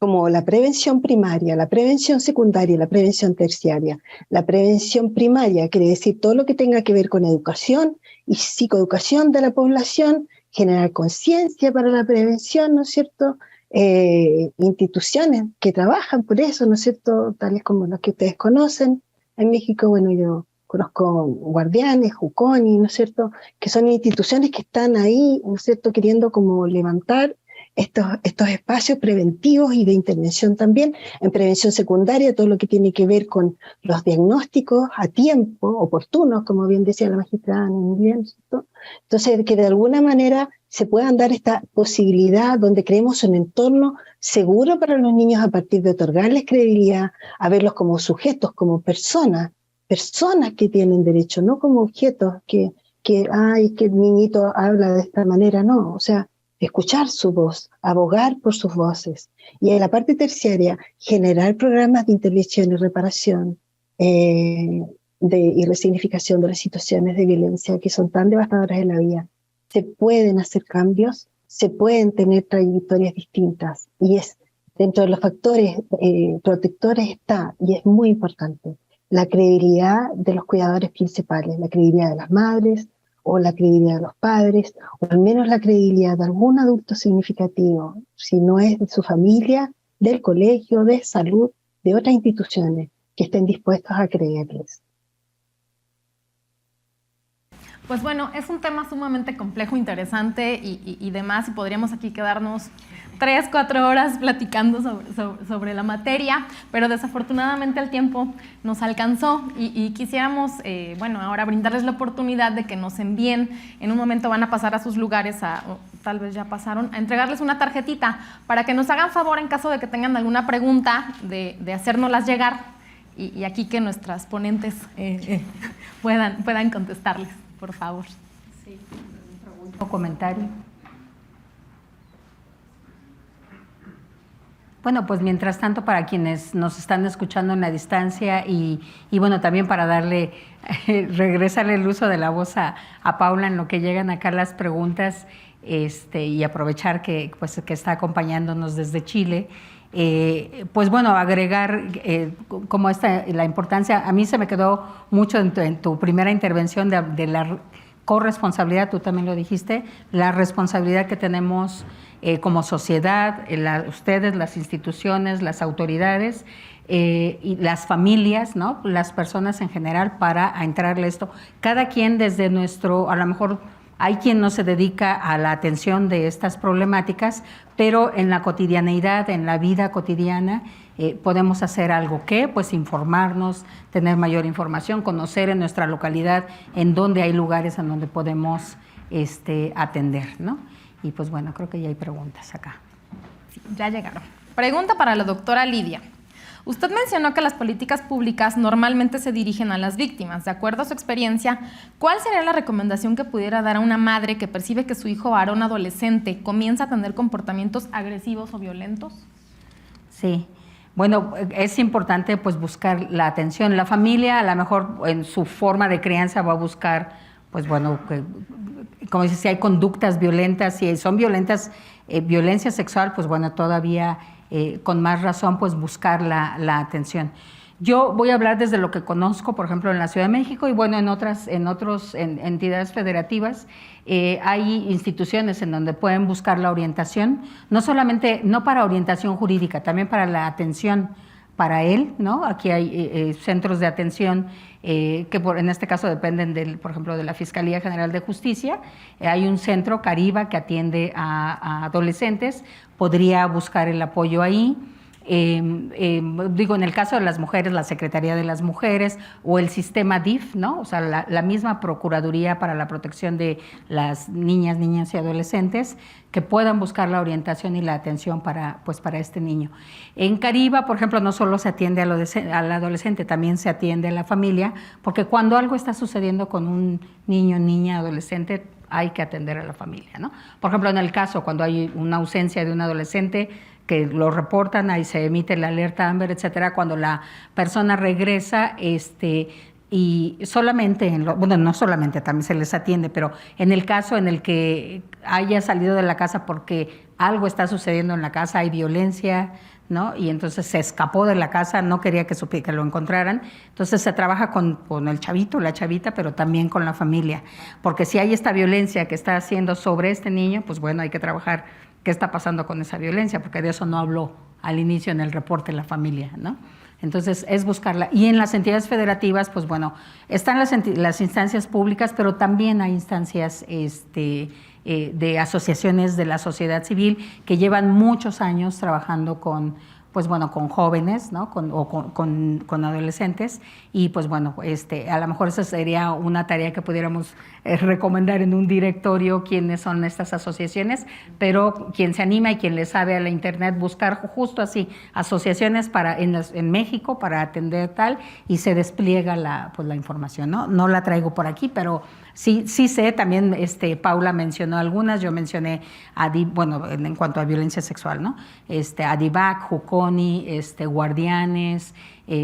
[SPEAKER 5] como la prevención primaria, la prevención secundaria y la prevención terciaria. La prevención primaria quiere decir todo lo que tenga que ver con educación y psicoeducación de la población, generar conciencia para la prevención, ¿no es cierto? Instituciones que trabajan por eso, ¿no es cierto? Tales como las que ustedes conocen. En México, bueno, yo conozco Guardianes, Juconi, ¿no es cierto? Que son instituciones que están ahí, ¿no es cierto?, queriendo como levantar estos espacios preventivos y de intervención también. En prevención secundaria, todo lo que tiene que ver con los diagnósticos a tiempo, oportunos, como bien decía la magistrada en inglés, ¿no? Entonces, que de alguna manera se puedan dar esta posibilidad donde creemos un entorno seguro para los niños a partir de otorgarles credibilidad, a verlos como sujetos, como personas que tienen derecho, no como objetos que el niñito habla de esta manera, no, o sea, escuchar su voz, abogar por sus voces. Y en la parte terciaria, generar programas de intervención y reparación y resignificación de las situaciones de violencia que son tan devastadoras en la vida. Se pueden hacer cambios, se pueden tener trayectorias distintas, y es dentro de los factores protectores está, y es muy importante, la credibilidad de los cuidadores principales, la credibilidad de las madres, o la credibilidad de los padres, o al menos la credibilidad de algún adulto significativo, si no es de su familia, del colegio, de salud, de otras instituciones que estén dispuestos a creerles.
[SPEAKER 1] Pues bueno, es un tema sumamente complejo, interesante y demás, y podríamos aquí quedarnos 3, 4 horas platicando sobre la materia, pero desafortunadamente el tiempo nos alcanzó y quisiéramos, bueno, ahora brindarles la oportunidad de que nos envíen, en un momento van a pasar a sus lugares, o tal vez ya pasaron, a entregarles una tarjetita para que nos hagan favor en caso de que tengan alguna pregunta de hacérnoslas llegar y aquí que nuestras ponentes puedan contestarles, por favor.
[SPEAKER 4] Sí, un comentario. Bueno, pues mientras tanto, para quienes nos están escuchando en la distancia y bueno, también para regresarle el uso de la voz a Paula en lo que llegan acá las preguntas, y aprovechar que está acompañándonos desde Chile, pues bueno, agregar la importancia. A mí se me quedó mucho en tu primera intervención de corresponsabilidad, tú también lo dijiste, la responsabilidad que tenemos como sociedad, ustedes, las instituciones, las autoridades y las familias, ¿no? Las personas en general para entrarle esto. Cada quien desde nuestro, a lo mejor hay quien no se dedica a la atención de estas problemáticas, pero en la cotidianeidad, en la vida cotidiana, podemos hacer algo. ¿Qué? Pues informarnos, tener mayor información, conocer en nuestra localidad en dónde hay lugares en donde podemos atender, ¿no? Y pues bueno, creo que ya hay preguntas acá.
[SPEAKER 1] Sí, ya llegaron. Pregunta para la doctora Lidia. Usted mencionó que las políticas públicas normalmente se dirigen a las víctimas. De acuerdo a su experiencia, ¿cuál sería la recomendación que pudiera dar a una madre que percibe que su hijo varón adolescente comienza a tener comportamientos agresivos o violentos?
[SPEAKER 4] Sí. Bueno, es importante pues buscar la atención. La familia a lo mejor en su forma de crianza va a buscar, pues bueno, como dice, si hay conductas violentas, si son violentas, violencia sexual, pues bueno, todavía con más razón pues buscar la atención. Yo voy a hablar desde lo que conozco, por ejemplo, en la Ciudad de México y bueno, en otras entidades federativas. Hay instituciones en donde pueden buscar la orientación, no solamente, no para orientación jurídica, también para la atención para él, ¿no? Aquí hay centros de atención que en este caso dependen, por ejemplo, de la Fiscalía General de Justicia. Hay un centro, Cariba, que atiende a adolescentes, podría buscar el apoyo ahí. Digo, en el caso de las mujeres, la Secretaría de las Mujeres o el sistema DIF, ¿no? O sea, la misma Procuraduría para la Protección de las niñas y adolescentes, que puedan buscar la orientación y la atención para este niño. En Cariba, por ejemplo, no solo se atiende al adolescente, también se atiende a la familia, porque cuando algo está sucediendo con un niño, niña, adolescente, hay que atender a la familia, ¿no? Por ejemplo, en el caso cuando hay una ausencia de un adolescente, que lo reportan, ahí se emite la alerta Amber, etcétera, cuando la persona regresa, y solamente, bueno, no solamente, también se les atiende, pero en el caso en el que haya salido de la casa porque algo está sucediendo en la casa, hay violencia, ¿no? Y entonces se escapó de la casa, no quería que lo encontraran, entonces se trabaja con el chavito, la chavita, pero también con la familia, porque si hay esta violencia que está haciendo sobre este niño, pues bueno, hay que trabajar qué está pasando con esa violencia, porque de eso no habló al inicio en el reporte la familia, ¿no? Entonces, es buscarla. Y en las entidades federativas, pues bueno, están las instancias públicas, pero también hay instancias de asociaciones de la sociedad civil que llevan muchos años trabajando con jóvenes, ¿no? con adolescentes, y pues bueno, a lo mejor esa sería una tarea que pudiéramos recomendar en un directorio quiénes son estas asociaciones, pero quien se anima y quien le sabe a la internet, buscar justo así asociaciones en México para atender tal, y se despliega la información, ¿no? No la traigo por aquí, pero sí sé, también Paula mencionó algunas, yo mencioné en cuanto a violencia sexual, ¿no? Adivac, Juconi, Guardianes,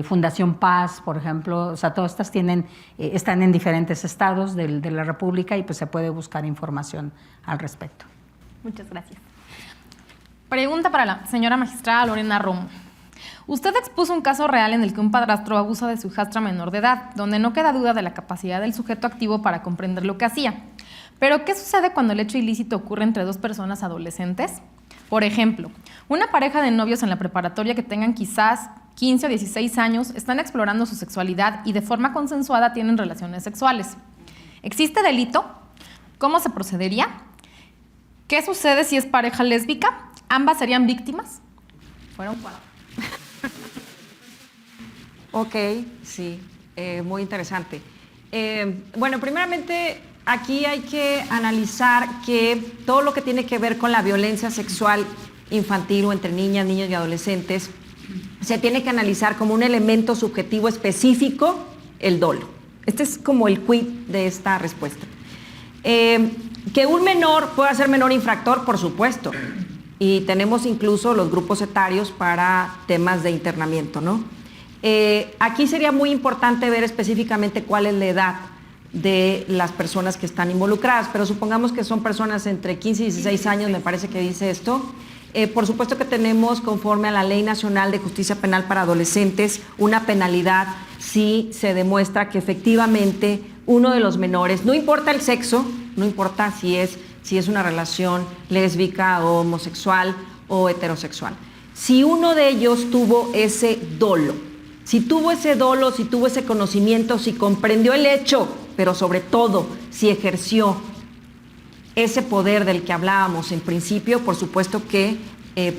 [SPEAKER 4] Fundación Paz, por ejemplo, o sea, todas estas están en diferentes estados de la República y pues se puede buscar información al respecto.
[SPEAKER 1] Muchas gracias. Pregunta para la señora magistrada Lorena Romo. Usted expuso un caso real en el que un padrastro abusa de su hijastra menor de edad, donde no queda duda de la capacidad del sujeto activo para comprender lo que hacía. Pero, ¿qué sucede cuando el hecho ilícito ocurre entre dos personas adolescentes? Por ejemplo, una pareja de novios en la preparatoria que tengan quizás 15 o 16 años están explorando su sexualidad y de forma consensuada tienen relaciones sexuales. ¿Existe delito? ¿Cómo se procedería? ¿Qué sucede si es pareja lésbica? ¿Ambas serían víctimas? Fueron 4.
[SPEAKER 3] Ok, sí, muy interesante. Bueno, primeramente, aquí hay que analizar que todo lo que tiene que ver con la violencia sexual infantil o entre niñas, niños y adolescentes, se tiene que analizar como un elemento subjetivo específico el dolo. Este es como el quid de esta respuesta. Que un menor pueda ser menor infractor, por supuesto, y tenemos incluso los grupos etarios para temas de internamiento, ¿no? Aquí sería muy importante ver específicamente cuál es la edad de las personas que están involucradas, pero supongamos que son personas entre 15 y 16 años, me parece que dice esto. Por supuesto que tenemos, conforme a la Ley Nacional de Justicia Penal para Adolescentes, una penalidad si se demuestra que efectivamente uno de los menores, no importa el sexo, no importa si es una relación lésbica o homosexual o heterosexual, si uno de ellos tuvo ese dolo, si tuvo ese conocimiento, si comprendió el hecho, pero sobre todo si ejerció ese poder del que hablábamos en principio, por supuesto que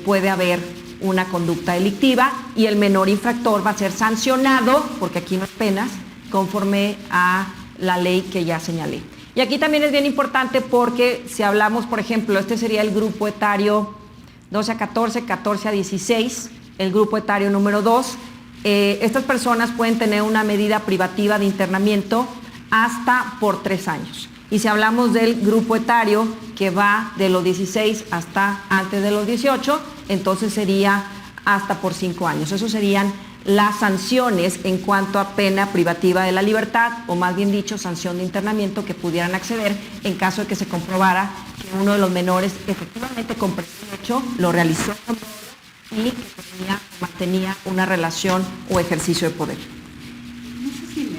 [SPEAKER 3] puede haber una conducta delictiva y el menor infractor va a ser sancionado, porque aquí no es penas, conforme a la ley que ya señalé. Y aquí también es bien importante porque si hablamos, por ejemplo, este sería el grupo etario 12 a 14, 14 a 16, el grupo etario número 2, estas personas pueden tener una medida privativa de internamiento hasta por 3 años. Y si hablamos del grupo etario que va de los 16 hasta antes de los 18, entonces sería hasta por 5 años. Eso serían las sanciones en cuanto a pena privativa de la libertad, o más bien dicho, sanción de internamiento que pudieran acceder en caso de que se comprobara que uno de los menores efectivamente comprendió el hecho, lo realizó y que mantenía una relación o ejercicio de poder.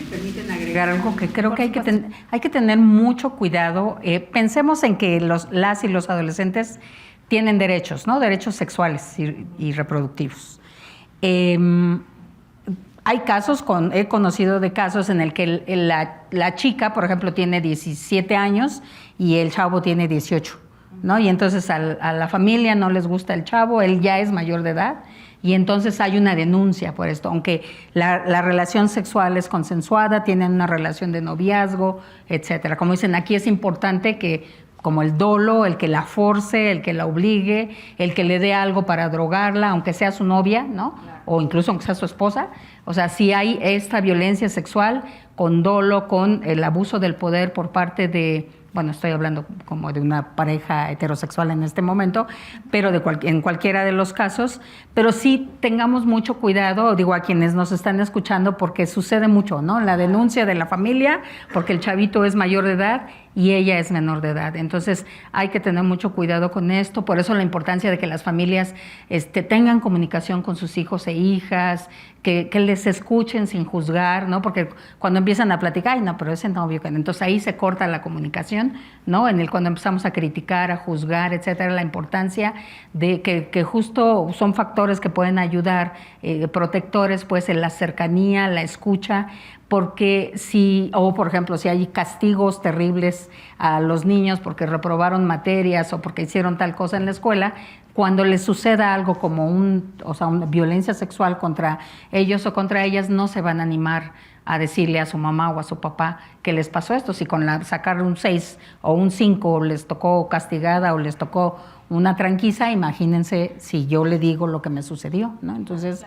[SPEAKER 4] Permiten agregar algo que creo que hay que tener mucho cuidado. Pensemos en que las y los adolescentes tienen derechos, ¿no? Derechos sexuales y reproductivos. Hay casos, he conocido de casos en el que la chica, por ejemplo, tiene 17 años y el chavo tiene 18, ¿no? Y entonces a la familia no les gusta el chavo, él ya es mayor de edad. Y entonces hay una denuncia por esto, aunque la relación sexual es consensuada, tienen una relación de noviazgo, etcétera. Como dicen, aquí es importante que, como el dolo, el que la force, el que la obligue, el que le dé algo para drogarla, aunque sea su novia, ¿no? O incluso aunque sea su esposa. O sea, si hay esta violencia sexual con dolo, con el abuso del poder por parte de... Bueno, estoy hablando como de una pareja heterosexual en este momento, pero en cualquiera de los casos, pero sí tengamos mucho cuidado, digo, a quienes nos están escuchando, porque sucede mucho, ¿no? La denuncia de la familia, porque el chavito es mayor de edad y ella es menor de edad. Entonces hay que tener mucho cuidado con esto, por eso la importancia de que las familias tengan comunicación con sus hijos e hijas, que les escuchen sin juzgar, ¿no? Porque cuando empiezan a platicar, ay, no, pero ese novio, entonces ahí se corta la comunicación, ¿no? Cuando empezamos a criticar, a juzgar, etcétera, la importancia de que justo son factores que pueden ayudar, protectores, pues, en la cercanía, la escucha, porque por ejemplo, si hay castigos terribles a los niños porque reprobaron materias o porque hicieron tal cosa en la escuela, cuando les suceda algo como una violencia sexual contra ellos o contra ellas, no se van a animar a decirle a su mamá o a su papá que les pasó esto. Si con sacar un 6 o un 5 les tocó castigada o les tocó una tranquiza, imagínense si yo le digo lo que me sucedió, ¿no? Entonces,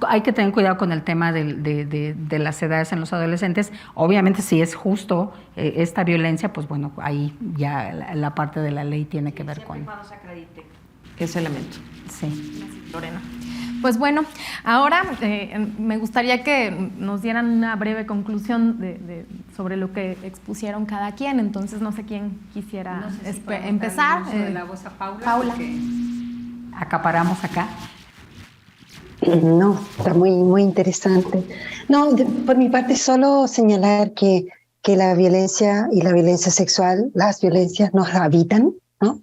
[SPEAKER 4] hay que tener cuidado con el tema de las edades en los adolescentes. Obviamente, si es justo esta violencia, pues bueno, ahí ya la parte de la ley tiene que ver con...
[SPEAKER 3] Siempre y cuando se acredite ese elemento.
[SPEAKER 4] Sí.
[SPEAKER 1] Lorena. Pues bueno, ahora me gustaría que nos dieran una breve conclusión sobre lo que expusieron cada quien. Entonces, no sé quién quisiera empezar.
[SPEAKER 4] La voz a Paula.
[SPEAKER 1] Paula.
[SPEAKER 4] Acaparamos acá.
[SPEAKER 5] No, está muy, muy interesante. No, por mi parte solo señalar que la violencia y la violencia sexual, las violencias nos habitan, ¿no?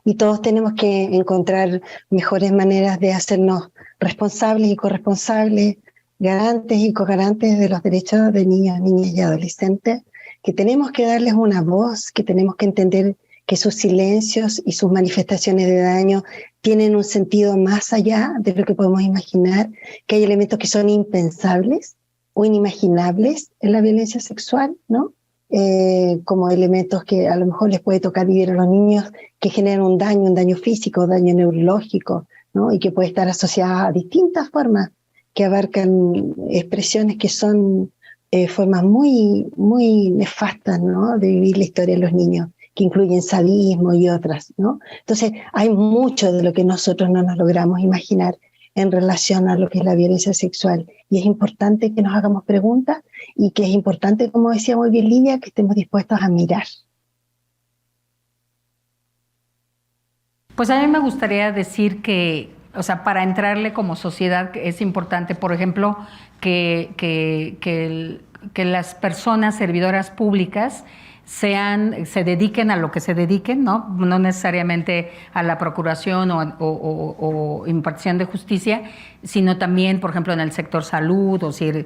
[SPEAKER 5] Y todos tenemos que encontrar mejores maneras de hacernos responsables y corresponsables, garantes y cogarantes de los derechos de niños, niñas y adolescentes, que tenemos que darles una voz, que tenemos que entender que sus silencios y sus manifestaciones de daño tienen un sentido más allá de lo que podemos imaginar, que hay elementos que son impensables o inimaginables en la violencia sexual, ¿no? Como elementos que a lo mejor les puede tocar vivir a los niños, que generan un daño físico, daño neurológico, ¿no? Y que puede estar asociada a distintas formas que abarcan expresiones que son formas muy, muy nefastas, ¿no? De vivir la historia de los niños, que incluyen sadismo y otras, ¿no? Entonces, hay mucho de lo que nosotros no nos logramos imaginar en relación a lo que es la violencia sexual. Y es importante que nos hagamos preguntas y que es importante, como decía muy bien Lidia, que estemos dispuestos a mirar.
[SPEAKER 4] Pues a mí me gustaría decir que, o sea, para entrarle como sociedad es importante, por ejemplo, que las personas servidoras públicas se dediquen a lo que se dediquen, ¿no? No necesariamente a la procuración o impartición de justicia, sino también, por ejemplo, en el sector salud, o si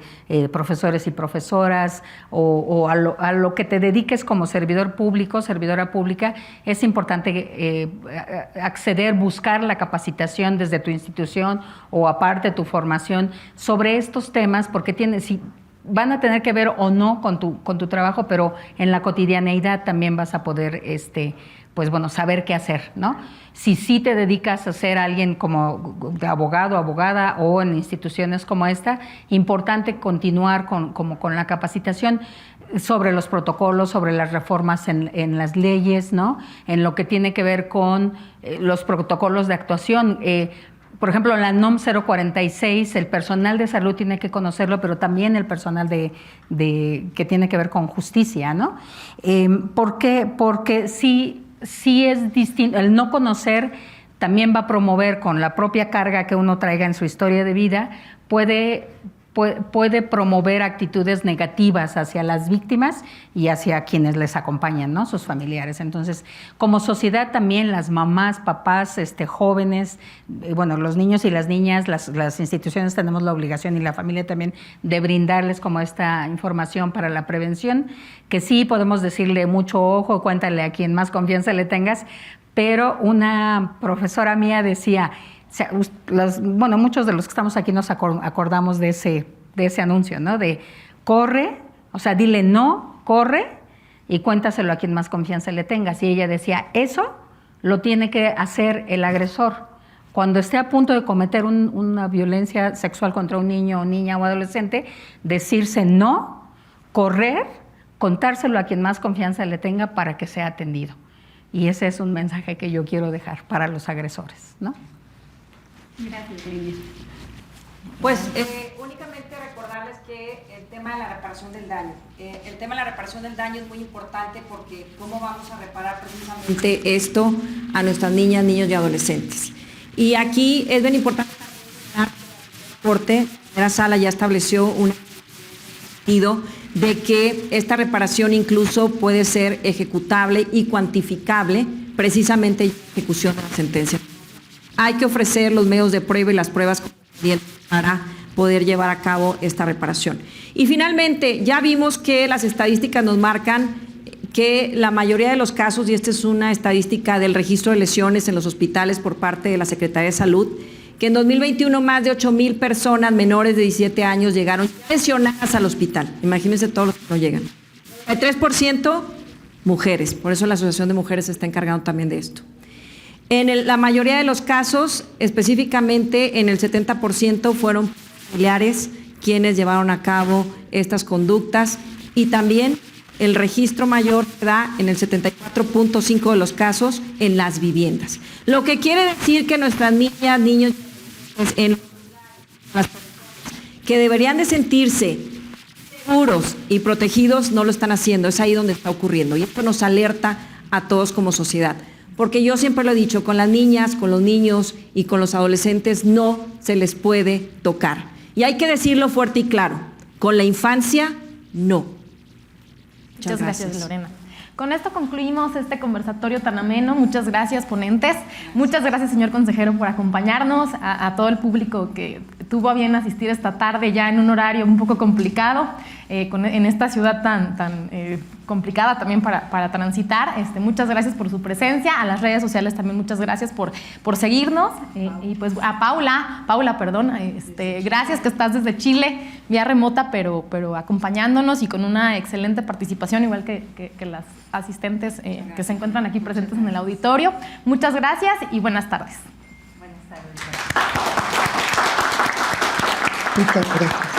[SPEAKER 4] profesores y profesoras, o a lo que te dediques como servidor público, servidora pública. Es importante acceder, buscar la capacitación desde tu institución o aparte tu formación sobre estos temas, porque van a tener que ver o no con tu trabajo, pero en la cotidianeidad también vas a poder saber qué hacer, ¿no? Si sí te dedicas a ser alguien como de abogado, abogada, o en instituciones como esta, importante continuar con la capacitación sobre los protocolos, sobre las reformas en las leyes, ¿no? En lo que tiene que ver con los protocolos de actuación. Por ejemplo, la NOM 046, el personal de salud tiene que conocerlo, pero también el personal que tiene que ver con justicia, ¿no? ¿Por qué? Porque sí es distinto. El no conocer también va a promover, con la propia carga que uno traiga en su historia de vida, puede promover actitudes negativas hacia las víctimas y hacia quienes les acompañan, ¿no? Sus familiares. Entonces, como sociedad también, las mamás, papás, jóvenes, los niños y las niñas, las instituciones tenemos la obligación, y la familia también, de brindarles como esta información para la prevención, que sí podemos decirle mucho ojo, cuéntale a quien más confianza le tengas, pero una profesora mía decía, muchos de los que estamos aquí nos acordamos de ese anuncio, ¿no? De corre, dile no, corre y cuéntaselo a quien más confianza le tengas. Y ella decía, eso lo tiene que hacer el agresor. Cuando esté a punto de cometer una violencia sexual contra un niño o niña o adolescente, decirse no, correr, contárselo a quien más confianza le tenga para que sea atendido. Y ese es un mensaje que yo quiero dejar para los agresores, ¿no?
[SPEAKER 1] Gracias, Lidia.
[SPEAKER 3] Pues únicamente recordarles que el tema de la reparación del daño. El tema de la reparación del daño es muy importante, porque cómo vamos a reparar precisamente esto a nuestras niñas, niños y adolescentes. Y aquí es bien importante que la primera sala ya estableció un sentido de que esta reparación incluso puede ser ejecutable y cuantificable precisamente en ejecución de la sentencia. Hay que ofrecer los medios de prueba y las pruebas para poder llevar a cabo esta reparación. Y finalmente, ya vimos que las estadísticas nos marcan que la mayoría de los casos, y esta es una estadística del registro de lesiones en los hospitales por parte de la Secretaría de Salud, que en 2021 más de 8,000 personas menores de 17 años llegaron lesionadas al hospital. Imagínense todos los que no llegan. El 3% mujeres, por eso la Asociación de Mujeres se está encargando también de esto. En la mayoría de los casos, específicamente en el 70%, fueron familiares quienes llevaron a cabo estas conductas, y también el registro mayor se da en el 74.5% de los casos en las viviendas. Lo que quiere decir que nuestras niñas, niños, que deberían de sentirse seguros y protegidos, no lo están haciendo. Es ahí donde está ocurriendo, y esto nos alerta a todos como sociedad. Porque yo siempre lo he dicho, con las niñas, con los niños y con los adolescentes no se les puede tocar. Y hay que decirlo fuerte y claro, con la infancia, no.
[SPEAKER 1] Muchas gracias, Lorena. Con esto concluimos este conversatorio tan ameno. Muchas gracias, ponentes. Muchas gracias, señor consejero, por acompañarnos, a todo el público que tuvo a bien asistir esta tarde, ya en un horario un poco complicado, en esta ciudad tan complicada también para transitar. Muchas gracias por su presencia. A las redes sociales también muchas gracias por seguirnos. Y pues a Paula, gracias, que estás desde Chile, vía remota, pero acompañándonos y con una excelente participación, igual que las asistentes que se encuentran aquí presentes en el auditorio. Muchas gracias y buenas tardes.
[SPEAKER 5] Muchas gracias.